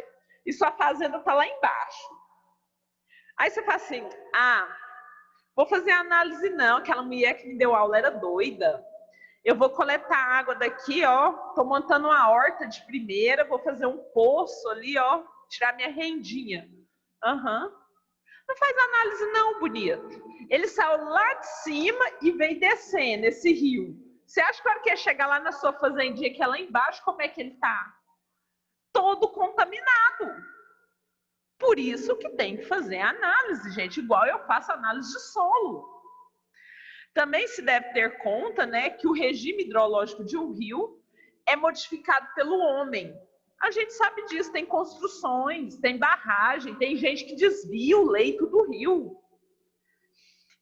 e sua fazenda está lá embaixo. Aí você fala assim, vou fazer análise não, aquela mulher que me deu aula era doida. Eu vou coletar água daqui, ó, tô montando uma horta de primeira, vou fazer um poço ali, ó, tirar minha rendinha. Não faz análise não, bonito. Ele saiu lá de cima e veio descendo esse rio. Você acha que a hora que ia chegar lá na sua fazendinha, que é lá embaixo, como é que ele tá? Todo contaminado. Por isso que tem que fazer análise, gente, igual eu faço análise de solo. Também se deve ter conta, né, que o regime hidrológico de um rio é modificado pelo homem. A gente sabe disso, tem construções, tem barragem, tem gente que desvia o leito do rio.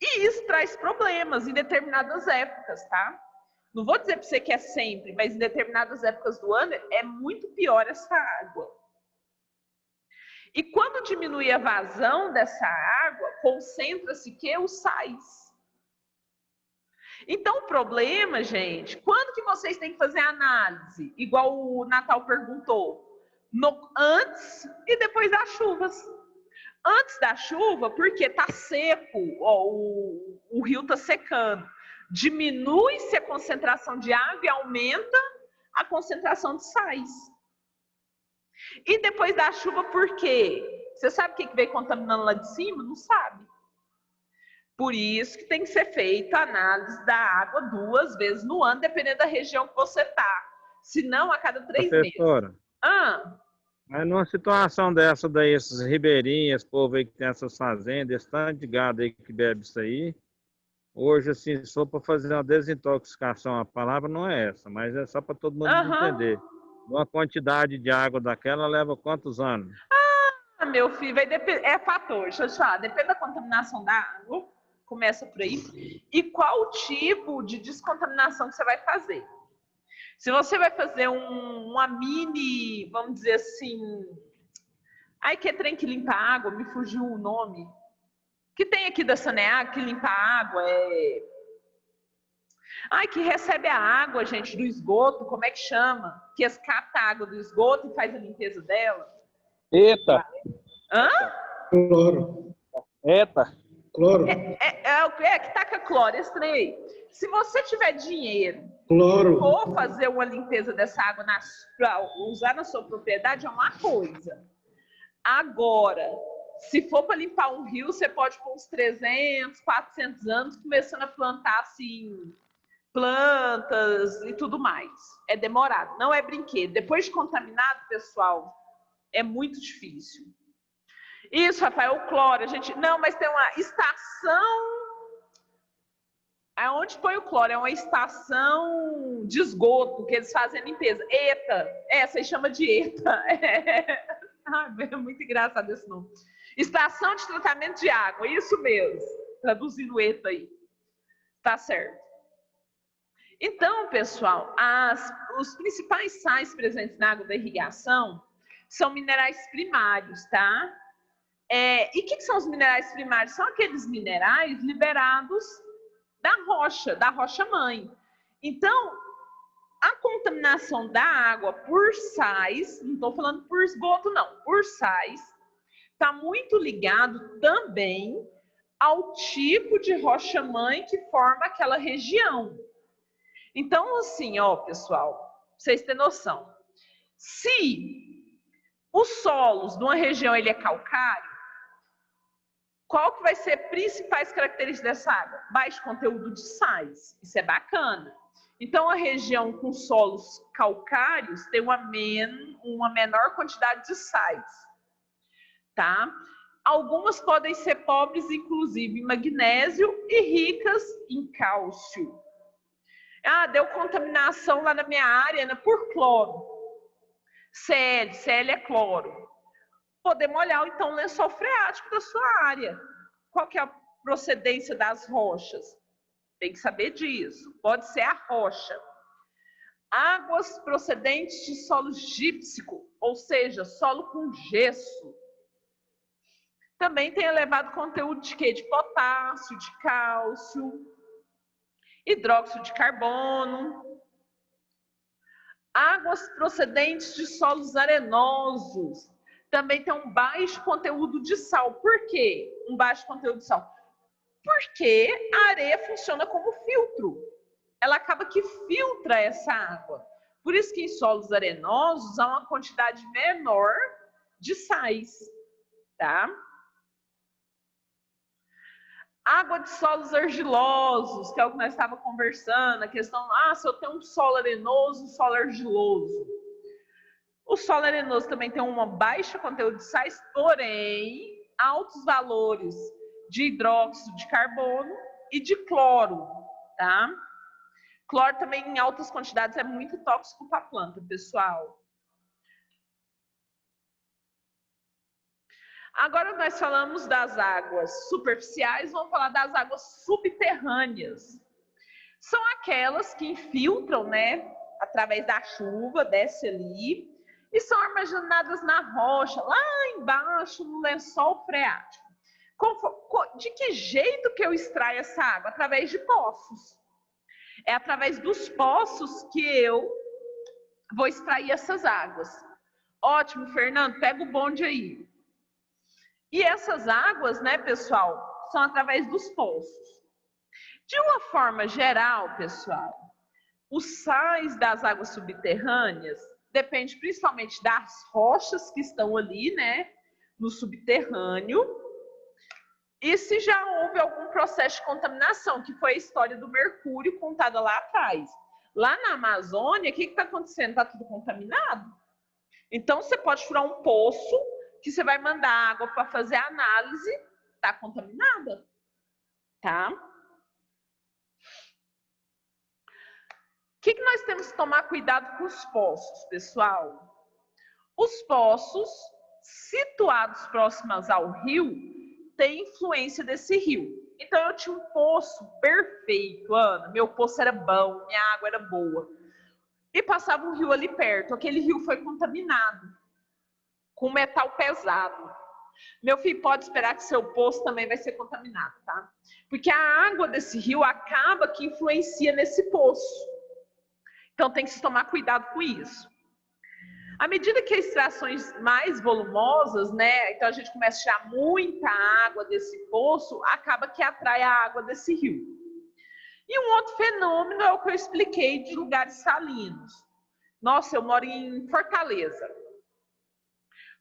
E isso traz problemas em determinadas épocas, tá? Não vou dizer para você que é sempre, mas em determinadas épocas do ano é muito pior essa água. E quando diminui a vazão dessa água, concentra-se que os sais. Então o problema, gente, quando que vocês têm que fazer análise? Igual o Natal perguntou, antes e depois das chuvas. Antes da chuva, porque está seco, ó, o rio está secando. Diminui-se a concentração de água e aumenta a concentração de sais. E depois da chuva, por quê? Você sabe o que veio contaminando lá de cima? Não sabe. Por isso que tem que ser feita a análise da água 2 vezes no ano, dependendo da região que você está. Se não, a cada 3 meses. Mas numa situação dessa daí, esses ribeirinhos, esse povo aí que tem essas fazendas, esse tanto de gado aí que bebe isso aí, Hoje, assim, se for para fazer uma desintoxicação, a palavra não é essa, mas é só para todo mundo entender. Uma quantidade de água daquela leva quantos anos? Ah, meu filho, vai depender. É fator, deixa eu te falar. Depende da contaminação da água. Começa por aí. E qual tipo de descontaminação que você vai fazer? Se você vai fazer uma mini, vamos dizer assim. Ai, que trem que limpa a água, me fugiu o nome. Que tem aqui da Saneago que limpa a água, Ai, que recebe a água, gente, do esgoto, como é que chama? Que capta a água do esgoto e faz a limpeza dela. Eita. Hã? Cloro. Eita. Cloro. Que taca cloro, esse trem aí. Se você tiver dinheiro Cloro. for fazer uma limpeza dessa água para usar na sua propriedade, é uma coisa. Agora, se for para limpar um rio, você pode pôr uns 300, 400 anos começando a plantar assim, plantas e tudo mais. É demorado, não é brinquedo. Depois de contaminado, pessoal, é muito difícil. Isso, Rafael, o cloro, a gente... Não, mas tem uma estação... Aonde põe o cloro? É uma estação de esgoto que eles fazem a limpeza. ETA. Essa aí chama de ETA. É muito engraçado esse nome. Estação de tratamento de água, isso mesmo. Traduzindo ETA aí. Tá certo. Então, pessoal, os principais sais presentes na água da irrigação são minerais primários, tá? E o que são os minerais primários? São aqueles minerais liberados da rocha mãe. Então, a contaminação da água por sais, não estou falando por esgoto não, por sais, está muito ligado também ao tipo de rocha mãe que forma aquela região. Então, assim, ó, pessoal, pra vocês terem noção, se os solos de uma região ele é calcário, qual que vai ser as principais características dessa água? Baixo conteúdo de sais, isso é bacana. Então, a região com solos calcários tem uma menor quantidade de sais, tá? Algumas podem ser pobres, inclusive, em magnésio e ricas em cálcio. Ah, deu contaminação lá na minha área, né, por cloro. Cl é cloro. Podemos olhar, então, o lençol freático da sua área. Qual que é a procedência das rochas? Tem que saber disso. Pode ser a rocha. Águas procedentes de solo gípsico, ou seja, solo com gesso. Também tem elevado conteúdo de quê? De potássio, de cálcio, hidróxido de carbono. Águas procedentes de solos arenosos. Também tem um baixo conteúdo de sal. Por quê? Um baixo conteúdo de sal. Porque a areia funciona como filtro. Ela acaba que filtra essa água. Por isso que em solos arenosos há uma quantidade menor de sais, tá? Água de solos argilosos, que é o que nós estávamos conversando, a questão, se eu tenho um solo arenoso, um solo argiloso. O solo arenoso também tem um baixo conteúdo de sais, porém, altos valores de hidróxido de carbono e de cloro, tá? Cloro também em altas quantidades é muito tóxico para a planta, pessoal. Agora nós falamos das águas superficiais, vamos falar das águas subterrâneas. São aquelas que infiltram, né, através da chuva, desce ali, e são armazenadas na rocha, lá embaixo, no lençol freático. De que jeito que eu extraio essa água? Através de poços. É através dos poços que eu vou extrair essas águas. Ótimo, Fernando, pega o bonde aí. E essas águas, né, pessoal, são através dos poços. De uma forma geral, pessoal, os sais das águas subterrâneas depende principalmente das rochas que estão ali, né, no subterrâneo, e se já houve algum processo de contaminação, que foi a história do mercúrio contada lá atrás. Lá na Amazônia, o que está acontecendo? Está tudo contaminado. Então, você pode furar um poço, que você vai mandar água para fazer a análise, está contaminada, tá? que nós temos que tomar cuidado com os poços, pessoal? Os poços situados próximos ao rio têm influência desse rio. Então, eu tinha um poço perfeito, Ana. Meu poço era bom, minha água era boa. E passava um rio ali perto. Aquele rio foi contaminado com metal pesado. Meu filho, pode esperar que seu poço também vai ser contaminado, tá? Porque a água desse rio acaba que influencia nesse poço. Então, tem que se tomar cuidado com isso. À medida que as extrações mais volumosas, né? Então, a gente começa a tirar muita água desse poço, acaba que atrai a água desse rio. E um outro fenômeno é o que eu expliquei de lugares salinos. Nossa, eu moro em Fortaleza.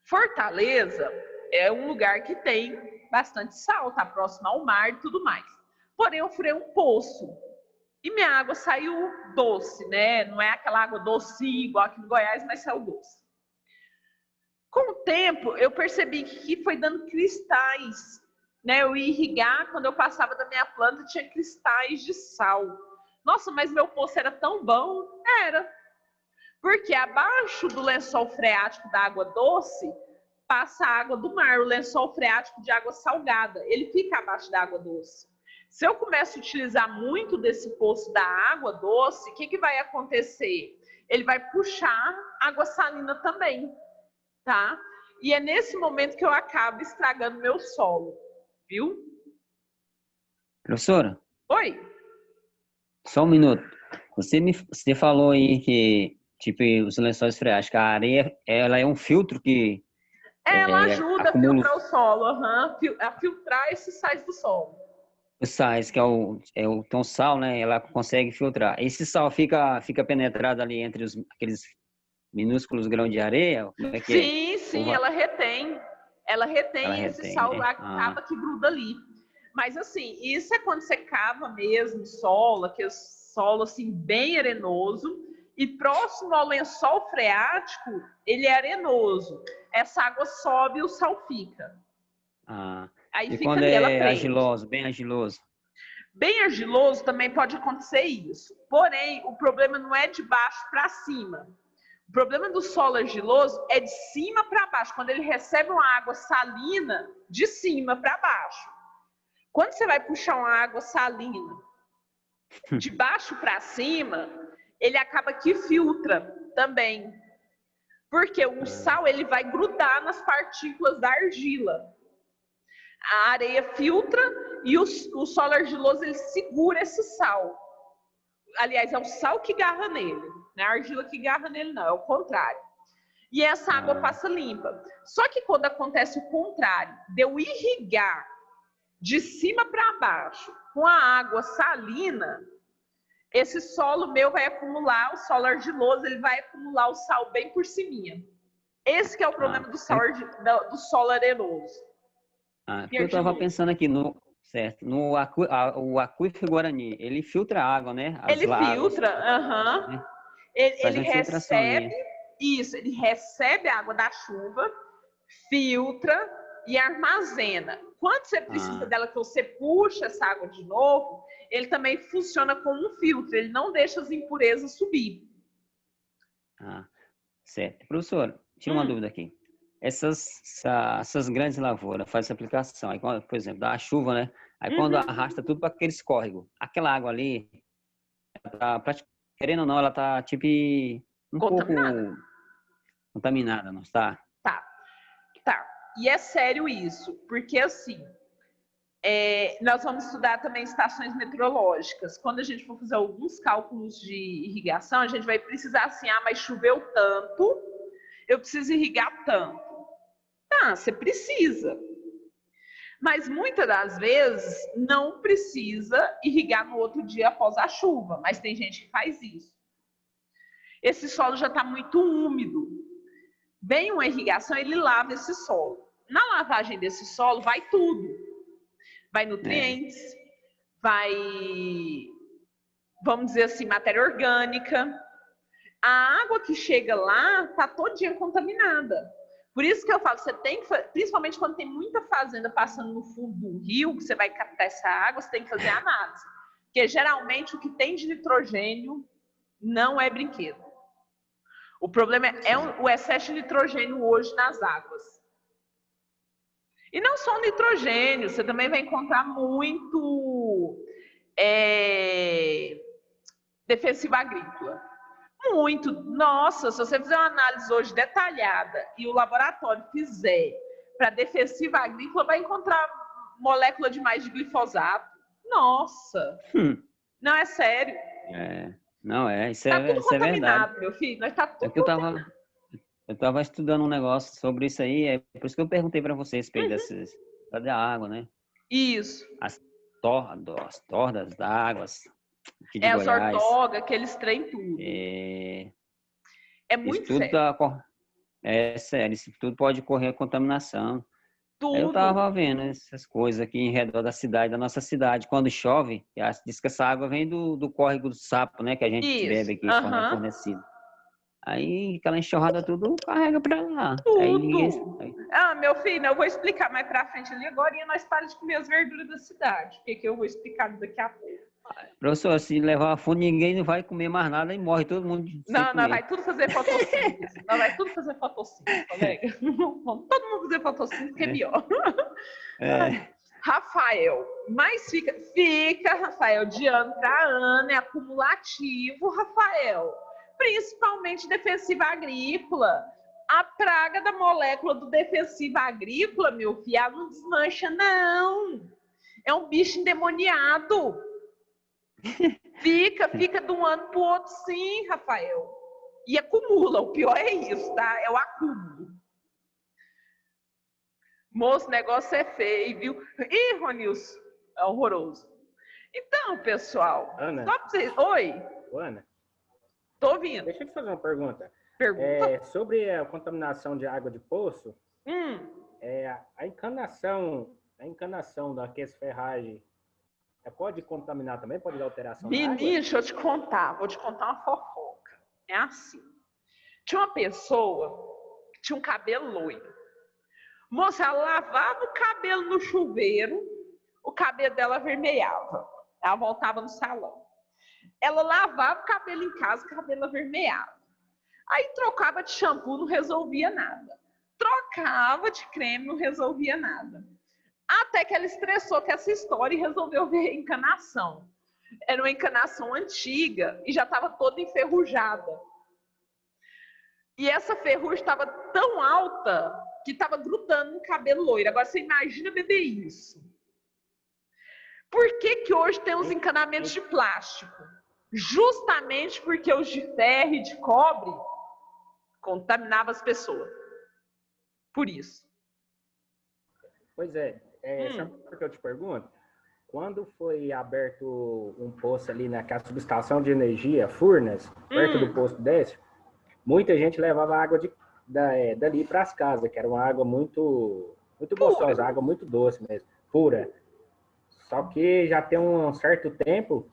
Fortaleza é um lugar que tem bastante sal, tá próximo ao mar e tudo mais. Porém, eu furei um poço e minha água saiu doce, né? Não é aquela água docinha igual aqui no Goiás, mas saiu doce. Com o tempo, eu percebi que foi dando cristais, né? Eu ia irrigar, quando eu passava da minha planta, tinha cristais de sal. Nossa, mas meu poço era tão bom? Era. Porque abaixo do lençol freático da água doce, passa a água do mar, o lençol freático de água salgada. Ele fica abaixo da água doce. Se eu começo a utilizar muito desse poço da água doce, o que vai acontecer? Ele vai puxar água salina também, tá? E é nesse momento que eu acabo estragando meu solo, viu? Professora? Oi? Só um minuto. Você falou aí que, tipo, os lençóis freáticos, a areia, ela é um filtro que... Ela ajuda a filtrar o solo, a filtrar esses sais do solo. Os sais, que é o tom sal, né? Ela consegue filtrar. Esse sal fica penetrado ali entre aqueles minúsculos grãos de areia? Como é que sim, ela retém. Ela retém esse sal, né? acaba que gruda ali. Mas assim, isso é quando você cava mesmo solo, aquele solo assim bem arenoso, e próximo ao lençol freático, ele é arenoso. Essa água sobe e o sal fica. Aí e fica quando ali, ela é prende. argiloso, bem argiloso? Bem argiloso também pode acontecer isso. Porém, o problema não é de baixo para cima. O problema do solo argiloso é de cima para baixo, quando ele recebe uma água salina de cima para baixo. Quando você vai puxar uma água salina de baixo para cima, ele acaba que filtra também. Porque o sal ele vai grudar nas partículas da argila. A areia filtra e o solo argiloso ele segura esse sal. Aliás, é o sal que garra nele, não é a argila que garra nele, não, é o contrário. E essa água passa limpa. Só que quando acontece o contrário, de eu irrigar de cima para baixo com a água salina, esse solo meu vai acumular, o solo argiloso, ele vai acumular o sal bem por cima. Esse que é o problema do solo arenoso. Eu estava pensando aqui no aquífero Guarani, ele filtra a água, né? Ele filtra, né? Ele recebe isso, ele recebe a água da chuva, filtra e armazena. Quando você precisa dela, que você puxa essa água de novo, ele também funciona como um filtro, ele não deixa as impurezas subir. Certo. Professor, tira uma dúvida aqui. Essas grandes lavouras fazem essa aplicação. Aí, por exemplo, dá a chuva, né? Aí quando arrasta tudo para aqueles córregos, aquela água ali, querendo ou não, ela tá tipo um pouco contaminada, não está? Tá. E é sério isso, porque assim, nós vamos estudar também estações meteorológicas. Quando a gente for fazer alguns cálculos de irrigação, a gente vai precisar assim, mas choveu tanto, eu preciso irrigar tanto. Tá, você precisa. Mas muitas das vezes não precisa irrigar no outro dia após a chuva, mas tem gente que faz isso. Esse solo já está muito úmido. Vem uma irrigação, ele lava esse solo. Na lavagem desse solo vai tudo. Vai nutrientes, vai, vamos dizer assim, matéria orgânica. A água que chega lá está todinha contaminada. Por isso que eu falo, você tem que, principalmente quando tem muita fazenda passando no fundo do rio, que você vai captar essa água, você tem que fazer análise. Porque geralmente o que tem de nitrogênio Não é brinquedo. O problema é o excesso de nitrogênio hoje nas águas. E não só o nitrogênio, você também vai encontrar muito defensivo agrícola. Muito. Nossa, se você fizer uma análise hoje detalhada e o laboratório fizer para defensivo agrícola, vai encontrar molécula demais de glifosato. Nossa! Não, é sério. Não isso tá é, tudo isso é contaminado, verdade. meu filho. Nós tá tudo Eu estava estudando um negócio sobre isso aí, é por isso que eu perguntei para você a respeito dessas da água, né? Isso. As tordas da água aqui de as Goiás. ortoga, aqueles trem tudo. É muito isso tudo sério. É sério, isso tudo pode correr contaminação. Tudo. Aí eu tava vendo essas coisas aqui em redor da cidade, da nossa cidade. Quando chove, diz que essa água vem do córrego do Sapo, né? Que a gente bebe aqui quando é fornecido. Aí aquela enxurrada tudo carrega pra lá. Tudo. Meu filho, eu vou explicar mais pra frente ali agora e nós paramos de comer as verduras da cidade. O que eu vou explicar daqui a pouco. Professor, se levar a fundo, ninguém não vai comer mais nada e morre todo mundo. Não, vai tudo fazer fotossíntese. Vai tudo fazer fotossíntese, colega. Vamos todo mundo fazer fotossíntese, que é melhor. Rafael, mas fica, Rafael, de ano para ano, é acumulativo, Rafael. Principalmente defensiva agrícola. A praga da molécula do defensivo agrícola, meu filho, ela não desmancha, não. É um bicho endemoniado. Fica de um ano para o outro, sim, Rafael. E acumula, o pior é isso, tá? É o acúmulo. Moço, o negócio é feio, viu? Ih, Ronilson, é horroroso. Então, pessoal, Ana. Só pra vocês... Oi? Ana. Tô ouvindo. Deixa eu te fazer uma pergunta. Pergunta. Sobre a contaminação de água de poço, a encanação daqueles ferragens pode contaminar também? Pode dar alteração na água? Menino, deixa eu te contar. Vou te contar uma fofoca. É assim. Tinha uma pessoa que tinha um cabelo loiro. Moça, ela lavava o cabelo no chuveiro, o cabelo dela avermelhava. Ela voltava no salão. Ela lavava o cabelo em casa, o cabelo avermelhava. Aí trocava de shampoo, não resolvia nada. Trocava de creme, não resolvia nada. Até que ela estressou com essa história e resolveu ver a encanação. Era uma encanação antiga e já estava toda enferrujada. E essa ferrugem estava tão alta que estava grudando no cabelo loiro. Agora você imagina beber isso. Por que hoje tem os encanamentos de plástico? Justamente porque os de ferro e de cobre contaminavam as pessoas. Por isso. Pois sabe por que eu te pergunto? Quando foi aberto um poço ali naquela subestação de energia, Furnas, perto do posto desse, muita gente levava água dali para as casas, que era uma água muito gostosa, água muito doce mesmo, pura. Só que já tem um certo tempo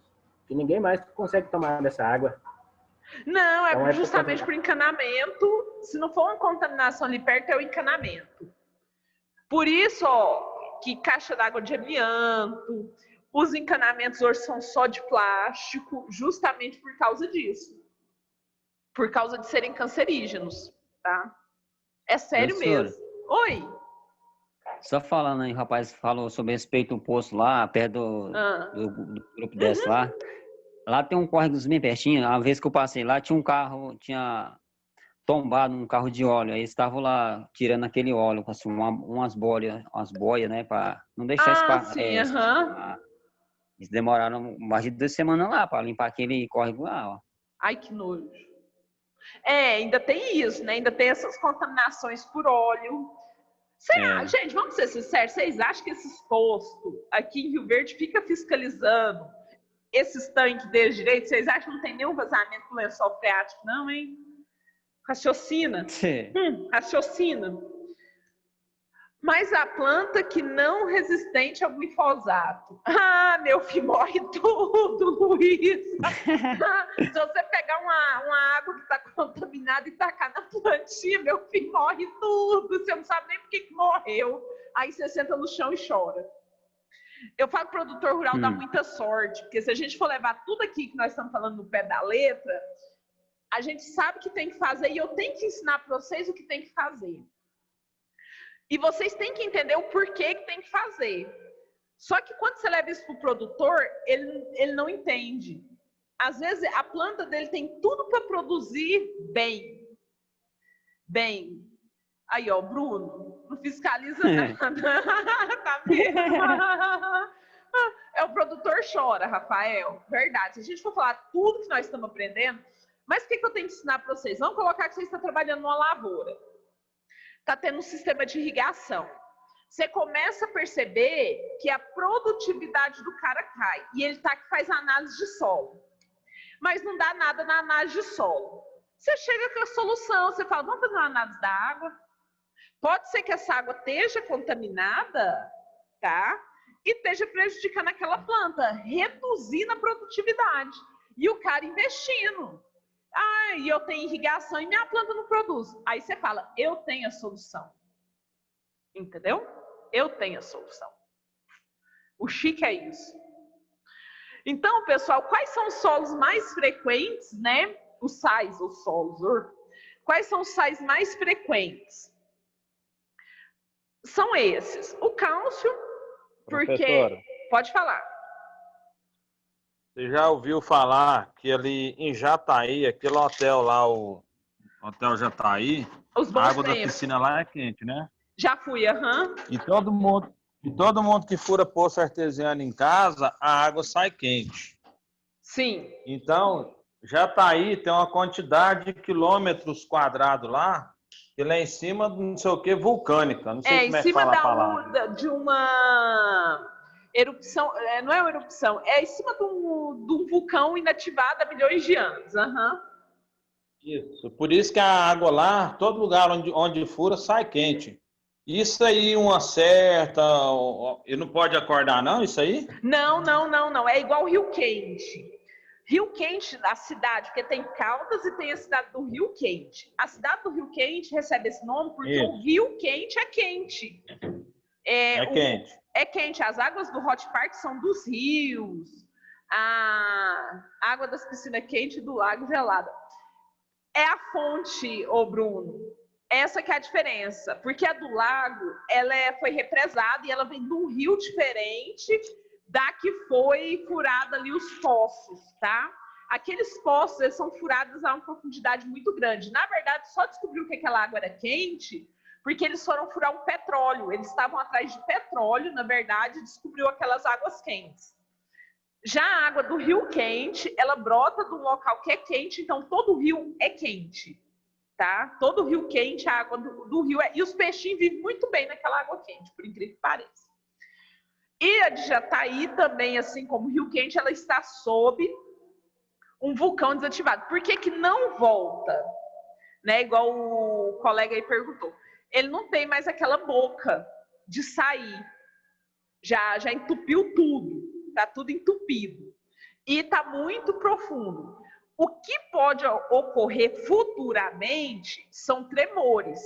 que ninguém mais consegue tomar dessa água. Não, então, justamente por encanamento. Se não for uma contaminação ali perto, é o encanamento. Por isso, que caixa d'água de amianto, os encanamentos hoje são só de plástico, justamente por causa disso. Por causa de serem cancerígenos, tá? É sério mesmo. Oi! Só falando aí, o rapaz falou sobre respeito ao poço lá, perto do grupo desse lá. Lá tem um córrego bem pertinho. A vez que eu passei lá, tinha um carro, tinha tombado um carro de óleo. Aí eles estavam lá tirando aquele óleo, assim, umas boias, né? Para não deixar espaço. Eles demoraram mais de 2 semanas lá para limpar aquele córrego lá, ó. Ai, que nojo. Ainda tem isso, né? Ainda tem essas contaminações por óleo. Será? Gente, vamos ser sinceros, vocês acham que esses postos aqui em Rio Verde fica fiscalizando esses tanques deles direito? Vocês acham que não tem nenhum vazamento com lençol freático, não, hein? Raciocina. Raciocina. Mas a planta que não resistente ao glifosato. Meu filho, morre tudo, Luiz. Se você pegar uma água que está contaminada e tacar na plantinha, meu filho, morre tudo. Você não sabe nem por que morreu. Aí você senta no chão e chora. Eu falo que o produtor rural dá muita sorte, porque se a gente for levar tudo aqui que nós estamos falando no pé da letra, a gente sabe o que tem que fazer e eu tenho que ensinar para vocês o que tem que fazer. E vocês têm que entender o porquê que tem que fazer. Só que quando você leva isso para o produtor, ele não entende. Às vezes a planta dele tem tudo para produzir bem. Bem. Aí, ó, Bruno, não fiscaliza nada. Tá vendo? O produtor chora, Rafael. Verdade. Se a gente for falar tudo que nós estamos aprendendo, mas o que eu tenho que ensinar para vocês? Vamos colocar que você está trabalhando numa lavoura. Está tendo um sistema de irrigação. Você começa a perceber que a produtividade do cara cai. E ele tá que faz análise de solo. Mas não dá nada na análise de solo. Você chega com a solução, você fala, vamos fazer uma análise da água? Pode ser que essa água esteja contaminada, tá? E esteja prejudicando aquela planta, reduzindo a produtividade. E o cara investindo. Ah, e eu tenho irrigação e minha planta não produz. Aí você fala, eu tenho a solução. Entendeu? Eu tenho a solução. O chique é isso. Então, pessoal, quais são os solos mais frequentes, né? Os sais, os solos. Quais são os sais mais frequentes? São esses. O cálcio, porque... Professora, pode falar. você já ouviu falar que ali em Jataí, aquele hotel lá, o Hotel Jataí, a água da piscina lá é quente, né? Já fui, aham. E todo mundo que fura poço artesiano em casa, a água sai quente. Sim. Então, Jataí tem uma quantidade de quilômetros quadrados lá, que lá em cima, não sei o que, vulcânica. Não sei como é que fala a palavra. De uma erupção, não é uma erupção, é em cima de um vulcão inativado há milhões de anos. Uhum. Isso, por isso que a água lá, todo lugar onde fura, sai quente. Isso aí, uma certa... E não pode acordar, não, isso aí? Não. É igual Rio Quente. Rio Quente, a cidade, porque tem Caldas e tem a cidade do Rio Quente. A cidade do Rio Quente recebe esse nome porque o Rio Quente é quente. Quente. É quente. As águas do Hot Park são dos rios. A água das piscinas quente e do lago gelada. É a fonte, ô Bruno. Essa que é a diferença. Porque a do lago, ela foi represada e ela vem de um rio diferente da que foi furada ali os poços, tá? Aqueles poços, eles são furados a uma profundidade muito grande. Na verdade, só descobriu que aquela água era quente porque eles foram furar um petróleo. Eles estavam atrás de petróleo, na verdade, e descobriu aquelas águas quentes. Já a água do Rio Quente, ela brota de um local que é quente, então todo o rio é quente, tá? Todo rio quente, a água do rio é... E os peixinhos vivem muito bem naquela água quente, por incrível que pareça. E a de Jataí também, assim como o Rio Quente, ela está sob um vulcão desativado. Por que que não volta? Né? Igual o colega aí perguntou. Ele não tem mais aquela boca de sair. Já entupiu tudo. Está tudo entupido. E está muito profundo. O que pode ocorrer futuramente são tremores,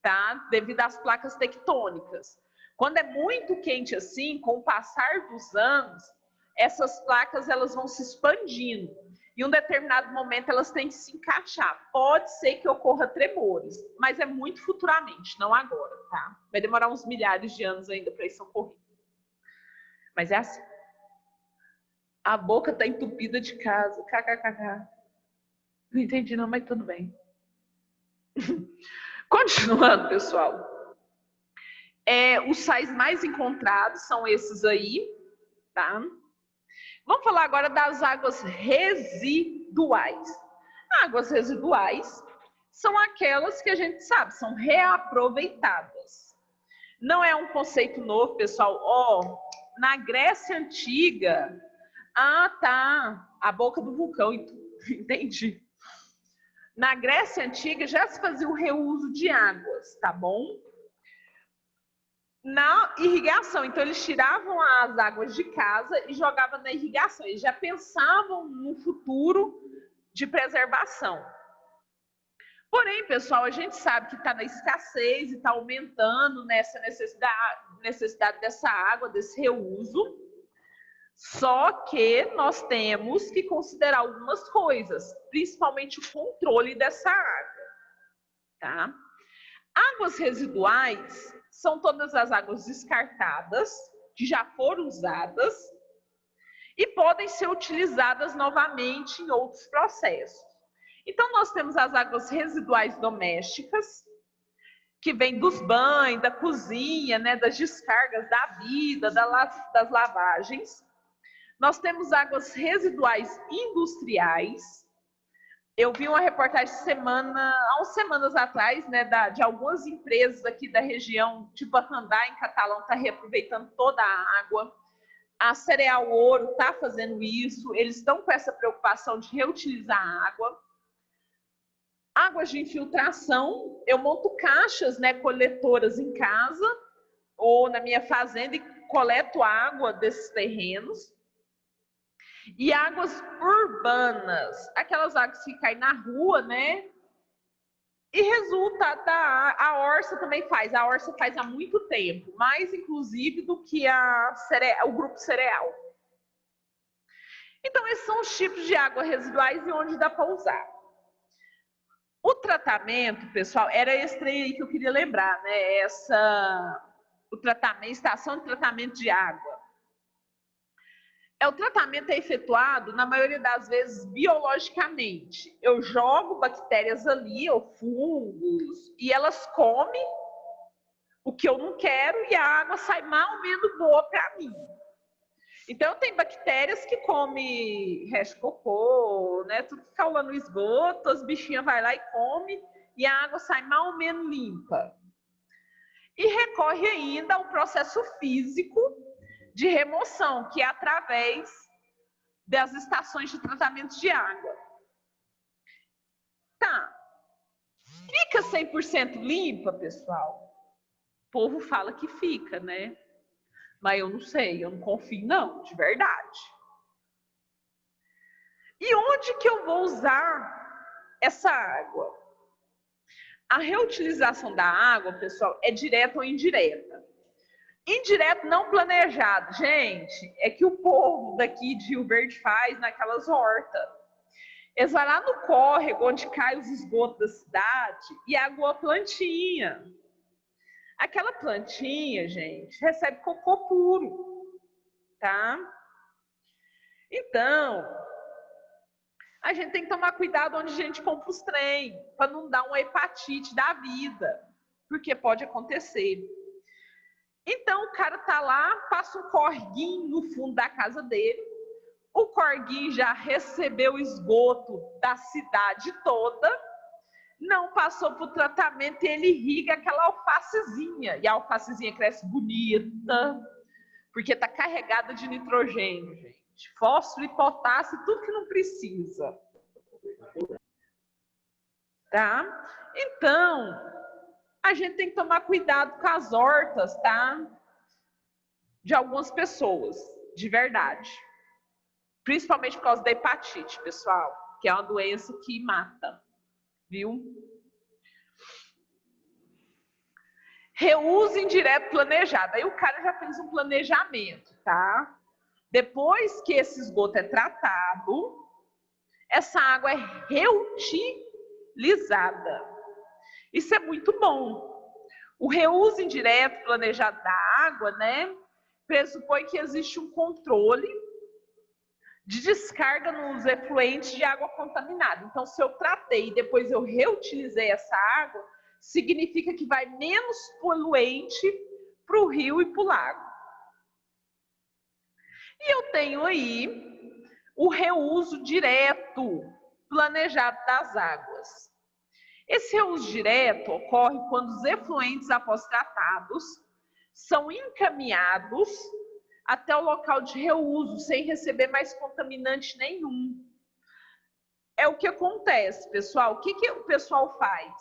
tá? Devido às placas tectônicas. Quando é muito quente assim, com o passar dos anos, essas placas elas vão se expandindo. Em um determinado momento elas têm que se encaixar. Pode ser que ocorra tremores, mas é muito futuramente, não agora, tá? Vai demorar uns milhares de anos ainda para isso ocorrer. Mas é assim. A boca tá entupida de casa. KKKK. Não entendi não, mas tudo bem. Continuando, pessoal. Os sais mais encontrados são esses aí, tá? Vamos falar agora das águas residuais. Águas residuais são aquelas que a gente sabe, são reaproveitadas. Não é um conceito novo, pessoal. Na Grécia Antiga... tá, a boca do vulcão, entendi. Na Grécia Antiga já se fazia o reuso de águas, tá bom? Na irrigação, então eles tiravam as águas de casa e jogavam na irrigação. Eles já pensavam no futuro de preservação. Porém, pessoal, a gente sabe que está na escassez e está aumentando nessa necessidade necessidade dessa água, desse reuso, só que nós temos que considerar algumas coisas, principalmente o controle dessa água, tá? Águas residuais são todas as águas descartadas, que já foram usadas, e podem ser utilizadas novamente em outros processos. Então, nós temos as águas residuais domésticas, que vêm dos banhos, da cozinha, né, das descargas da vida, das lavagens. Nós temos águas residuais industriais. Eu vi uma reportagem há umas semanas atrás, né, de algumas empresas aqui da região, tipo a Hyundai em Catalão, está reaproveitando toda a água. A Cereal Ouro está fazendo isso, eles estão com essa preocupação de reutilizar a água. Águas de infiltração, eu monto caixas, né, coletoras em casa ou na minha fazenda e coleto água desses terrenos. E águas urbanas, aquelas águas que caem na rua, né? E resulta a Orsa também faz. A Orsa faz há muito tempo, mais inclusive do que o grupo cereal. Então, esses são os tipos de água residuais e onde dá para usar. O tratamento, pessoal, era esse trem aí que eu queria lembrar, né? Estação de tratamento de água. O tratamento é efetuado, na maioria das vezes, biologicamente. Eu jogo bactérias ali, ou fungos, e elas comem o que eu não quero e a água sai mais ou menos boa para mim. Então, tem bactérias que comem resto de cocô, né? Tudo que cai lá no esgoto, as bichinhas vão lá e comem, e a água sai mais ou menos limpa. E recorre ainda ao processo físico de remoção, que é através das estações de tratamento de água. Tá. Fica 100% limpa, pessoal? O povo fala que fica, né? Mas eu não sei, eu não confio não, de verdade. E onde que eu vou usar essa água? A reutilização da água, pessoal, é direta ou indireta. Indireto, não planejado. Gente, é que o povo daqui de Rio Verde faz naquelas hortas. Eles vão lá no córrego, onde cai os esgotos da cidade, e aguam a plantinha. Aquela plantinha, gente, recebe cocô puro, tá? Então, a gente tem que tomar cuidado onde a gente compra os trem, para não dar uma hepatite da vida, porque pode acontecer. Então, o cara tá lá, passa um corguinho no fundo da casa dele, o corguinho já recebeu o esgoto da cidade toda, não passou por tratamento e ele irriga aquela alfacezinha. E a alfacezinha cresce bonita, porque está carregada de nitrogênio, gente. Fósforo e potássio, tudo que não precisa. Tá? Então, a gente tem que tomar cuidado com as hortas, tá? De algumas pessoas, de verdade. Principalmente por causa da hepatite, pessoal, que é uma doença que mata. Viu? Reuso indireto planejado. Aí o cara já fez um planejamento, tá? Depois que esse esgoto é tratado, essa água é reutilizada. Isso é muito bom. O reuso indireto planejado da água, né, pressupõe que existe um controle de descarga nos efluentes de água contaminada. Então, se eu tratei e depois eu reutilizei essa água, significa que vai menos poluente para o rio e para o lago. E eu tenho aí o reuso direto planejado das águas. Esse reuso direto ocorre quando os efluentes após tratados são encaminhados até o local de reuso, sem receber mais contaminante nenhum. É o que acontece, pessoal. O que o pessoal faz?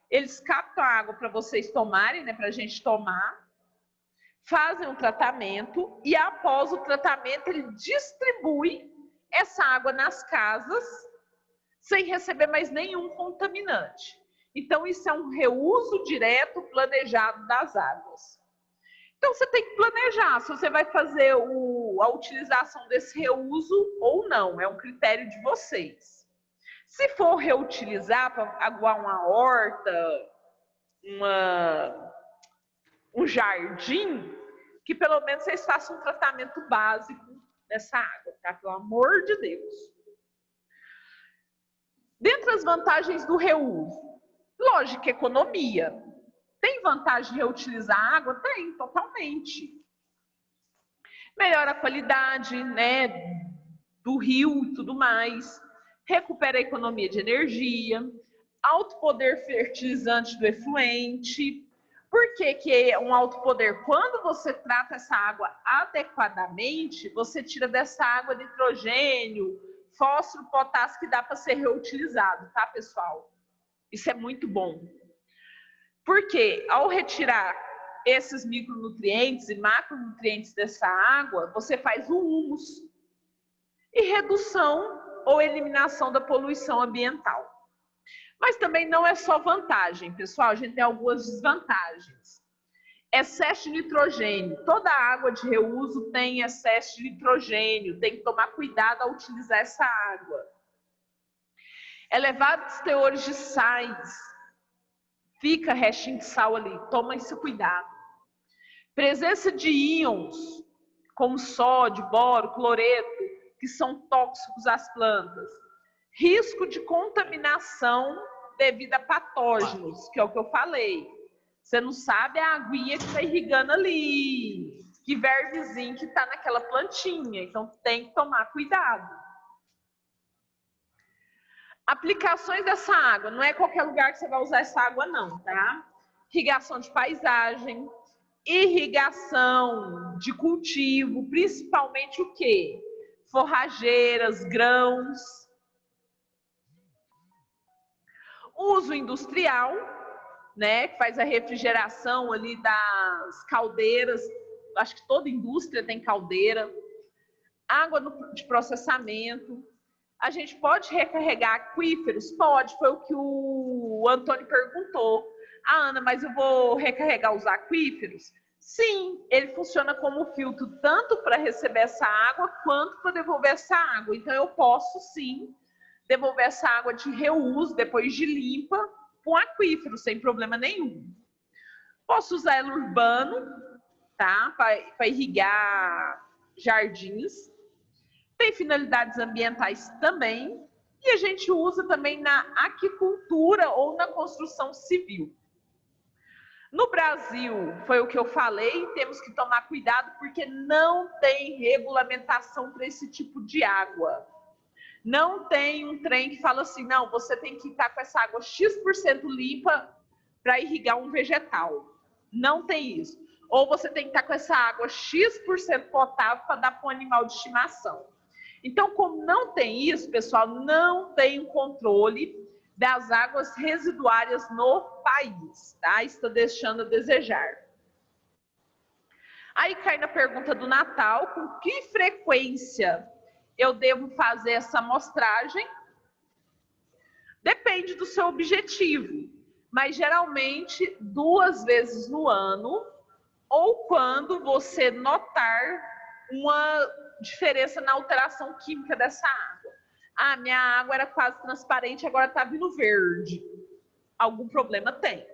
Eles captam a água para vocês tomarem, né, para a gente tomar, fazem um tratamento e após o tratamento ele distribui essa água nas casas sem receber mais nenhum contaminante. Então, isso é um reuso direto planejado das águas. Então, você tem que planejar se você vai fazer a utilização desse reuso ou não. É um critério de vocês. Se for reutilizar para aguar uma horta, um jardim, que pelo menos vocês façam um tratamento básico dessa água, tá? Pelo amor de Deus. Dentre as vantagens do reuso, lógico, economia. Tem vantagem de reutilizar a água? Tem, totalmente. Melhora a qualidade, né, do rio e tudo mais. Recupera a economia de energia. Alto poder fertilizante do efluente. Por que é um alto poder? Quando você trata essa água adequadamente, você tira dessa água nitrogênio, fósforo, potássio, que dá para ser reutilizado, tá, pessoal? Isso é muito bom. Porque ao retirar esses micronutrientes e macronutrientes dessa água, você faz o humus e redução ou eliminação da poluição ambiental. Mas também não é só vantagem, pessoal, a gente tem algumas desvantagens. Excesso de nitrogênio. Toda água de reuso tem excesso de nitrogênio, tem que tomar cuidado ao utilizar essa água. Elevados teores de sais. Fica restinho de sal ali, toma esse cuidado. Presença de íons, como sódio, boro, cloreto, que são tóxicos às plantas. Risco de contaminação devido a patógenos, que é o que eu falei. Você não sabe a aguinha que está irrigando ali, que vermezinho que está naquela plantinha, então tem que tomar cuidado. Aplicações dessa água, não é qualquer lugar que você vai usar essa água não, tá? Irrigação de paisagem, irrigação de cultivo, principalmente o quê? Forrageiras, grãos. Uso industrial, né? Que faz a refrigeração ali das caldeiras, acho que toda indústria tem caldeira. Água de processamento. A gente pode recarregar aquíferos? Pode, foi o que o Antônio perguntou. Ah, Ana, mas eu vou recarregar os aquíferos? Sim, ele funciona como filtro tanto para receber essa água quanto para devolver essa água. Então eu posso sim devolver essa água de reuso, depois de limpa, para um aquífero, sem problema nenhum. Posso usar ela urbano, tá? Para irrigar jardins. Tem finalidades ambientais também, e a gente usa também na aquicultura ou na construção civil. No Brasil, foi o que eu falei, temos que tomar cuidado porque não tem regulamentação para esse tipo de água. Não tem um trem que fala assim, não, você tem que estar com essa água X% limpa para irrigar um vegetal. Não tem isso. Ou você tem que estar com essa água X% potável para dar para um animal de estimação. Então, como não tem isso, pessoal, não tem um controle das águas residuárias no país, tá? Está deixando a desejar. Aí cai na pergunta do Natal, com que frequência eu devo fazer essa amostragem? Depende do seu objetivo, mas geralmente 2 vezes no ano, ou quando você notar uma diferença na alteração química dessa água. Ah, minha água era quase transparente, agora está vindo verde. Algum problema tem.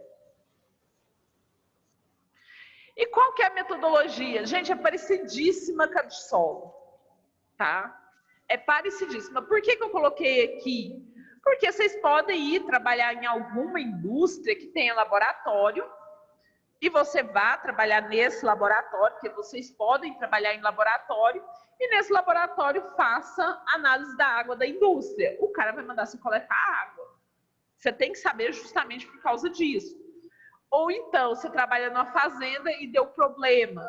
E qual que é a metodologia? Gente, é parecidíssima com a de solo, tá? É parecidíssima. Por que eu coloquei aqui? Porque vocês podem ir trabalhar em alguma indústria que tenha laboratório, e você vá trabalhar nesse laboratório, porque vocês podem trabalhar em laboratório, e nesse laboratório faça análise da água da indústria. O cara vai mandar você coletar água. Você tem que saber justamente por causa disso. Ou então, você trabalha numa fazenda e deu problema.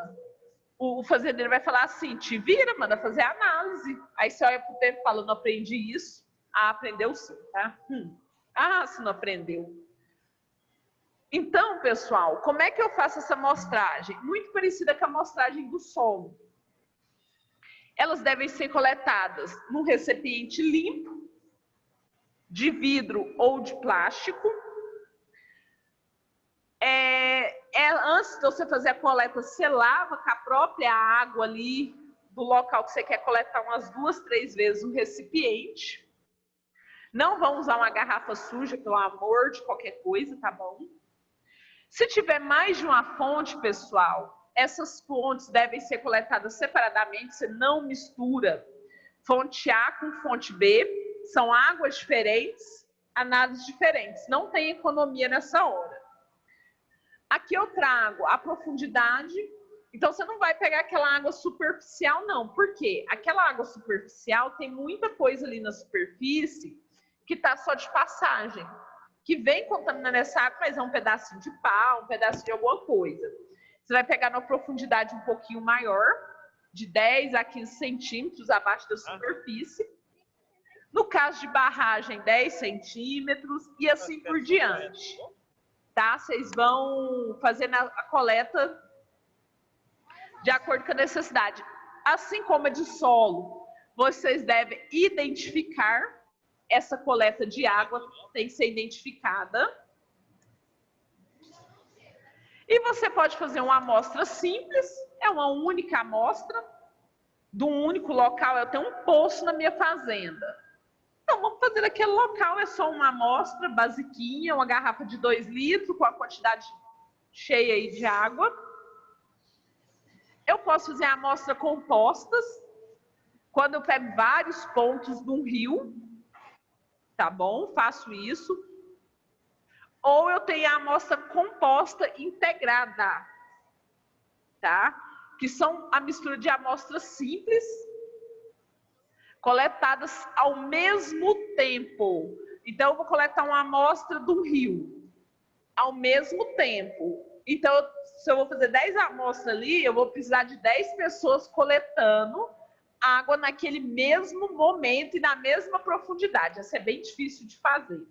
O fazendeiro vai falar assim, te vira, manda fazer análise. Aí você olha pro tempo e fala, não aprendi isso. Ah, aprendeu sim, tá? Ah, se não aprendeu. Então, pessoal, como é que eu faço essa amostragem? Muito parecida com a amostragem do solo. Elas devem ser coletadas num recipiente limpo, de vidro ou de plástico. Antes de você fazer a coleta, você lava com a própria água ali do local que você quer coletar umas 2, 3 vezes o recipiente. Não vão usar uma garrafa suja, pelo amor de qualquer coisa, tá bom? Se tiver mais de uma fonte, pessoal, essas fontes devem ser coletadas separadamente, você não mistura fonte A com fonte B, são águas diferentes, análises diferentes, não tem economia nessa hora. Aqui eu trago a profundidade, então você não vai pegar aquela água superficial não, por quê? Aquela água superficial tem muita coisa ali na superfície que está só de passagem, que vem contaminando essa água, mas é um pedacinho de pau, um pedacinho de alguma coisa. Você vai pegar numa profundidade um pouquinho maior, de 10 a 15 centímetros abaixo da superfície. No caso de barragem, 10 centímetros e assim por diante. Tá? Vocês vão fazendo a coleta de acordo com a necessidade. Assim como a de solo, vocês devem identificar essa coleta de água, tem que ser identificada. E você pode fazer uma amostra simples, é uma única amostra, de um único local. Eu tenho um poço na minha fazenda. Então, vamos fazer naquele local, é só uma amostra basiquinha, uma garrafa de 2 litros, com a quantidade cheia aí de água. Eu posso fazer amostra compostas, quando eu pego vários pontos de um rio, tá bom? Faço isso. Ou eu tenho a amostra composta integrada, tá? Que são a mistura de amostras simples, coletadas ao mesmo tempo. Então, eu vou coletar uma amostra do rio, ao mesmo tempo. Então, se eu vou fazer 10 amostras ali, eu vou precisar de 10 pessoas coletando água naquele mesmo momento e na mesma profundidade. Isso é bem difícil de fazer.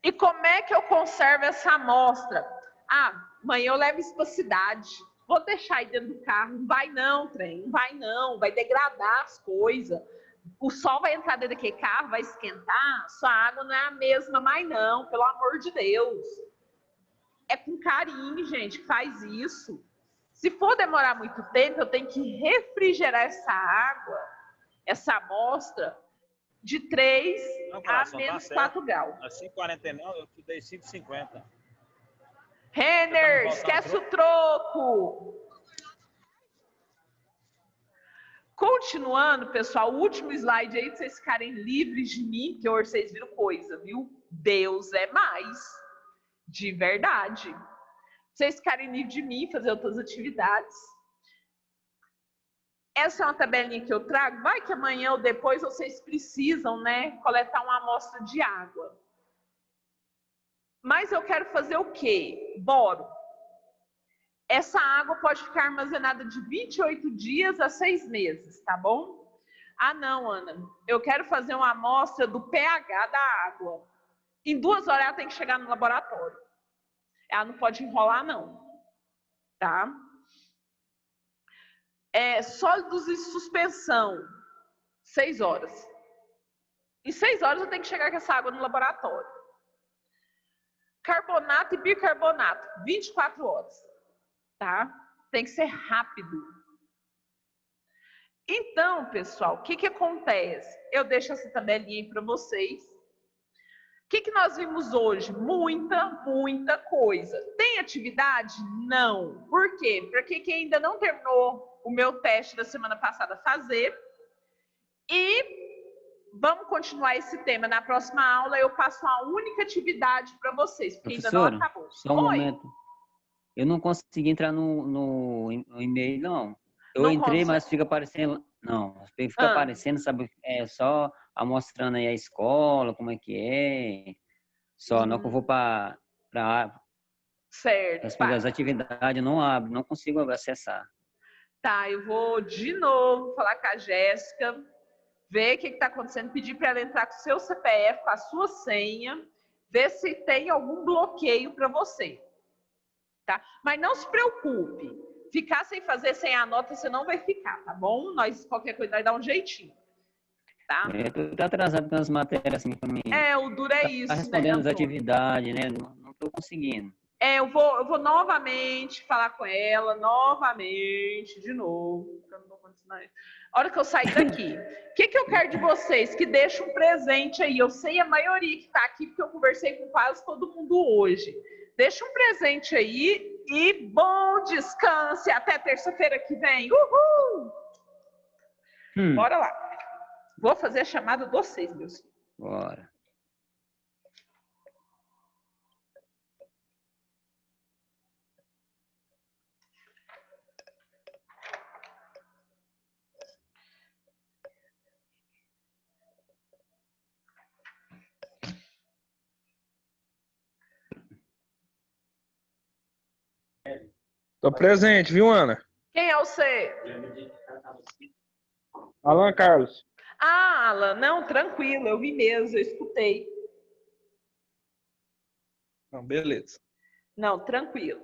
E como é que eu conservo essa amostra? Amanhã eu levo isso para a cidade. Vou deixar aí dentro do carro. Não vai não, trem. Não vai não. Vai degradar as coisas. O sol vai entrar dentro daquele carro, vai esquentar. Sua água não é a mesma mais não. Pelo amor de Deus. É com carinho, gente, que faz isso. Se for demorar muito tempo, eu tenho que refrigerar essa água, essa amostra, de 3 a menos 4 graus. A 5,49 eu te dei 5,50. Renner, esquece o troco. Continuando, pessoal, o último slide aí, pra vocês ficarem livres de mim, que hoje vocês viram coisa, viu? Deus é mais. De verdade. Vocês ficarem livres de mim, fazer outras atividades. Essa é uma tabelinha que eu trago. Vai que amanhã ou depois vocês precisam, né, coletar uma amostra de água. Mas eu quero fazer o quê? Boro. Essa água pode ficar armazenada de 28 dias a 6 meses, tá bom? Não, Ana. Eu quero fazer uma amostra do pH da água. Em 2 horas ela tem que chegar no laboratório. Ela não pode enrolar, não. Tá? Sólidos em suspensão, 6 horas. Em 6 horas eu tenho que chegar com essa água no laboratório. Carbonato e bicarbonato, 24 horas. Tá? Tem que ser rápido. Então, pessoal, o que acontece? Eu deixo essa tabelinha aí para vocês. O que nós vimos hoje? Muita coisa. Tem atividade? Não. Por quê? Porque quem ainda não terminou o meu teste da semana passada fazer. E vamos continuar esse tema. Na próxima aula eu passo uma única atividade para vocês, porque ainda não acabou. Só um momento. Eu não consegui entrar no e-mail, não. Eu entrei, mas fica aparecendo... Não, fica aparecendo, sabe? É só mostrando aí a escola, como é que é. Só, não que eu vou para certo, as atividades, não abre, não consigo acessar. Tá, eu vou de novo falar com a Jéssica, ver o que está acontecendo, pedir para ela entrar com o seu CPF, com a sua senha, ver se tem algum bloqueio para você. Tá? Mas não se preocupe. Ficar sem fazer, sem a nota, você não vai ficar, tá bom? Nós, qualquer coisa, vai dar um jeitinho. Tá? Eu tô atrasado com as matérias, assim, pra mim. O duro é isso, tá respondendo as atividades, né? Não tô conseguindo. Eu vou novamente falar com ela, novamente, de novo. Eu não vou continuar. A hora que eu sair daqui, o que eu quero de vocês? Que deixe um presente aí. Eu sei a maioria que está aqui, porque eu conversei com quase todo mundo hoje. Deixa um presente aí e bom descanse até terça-feira que vem. Uhul! Bora lá. Vou fazer a chamada de vocês, meus filhos. Bora. Tô presente, viu, Ana? Quem é você? Alan Carlos. Ah, Alan, não, tranquilo, eu vi mesmo, eu escutei. Não, beleza. Não, tranquilo.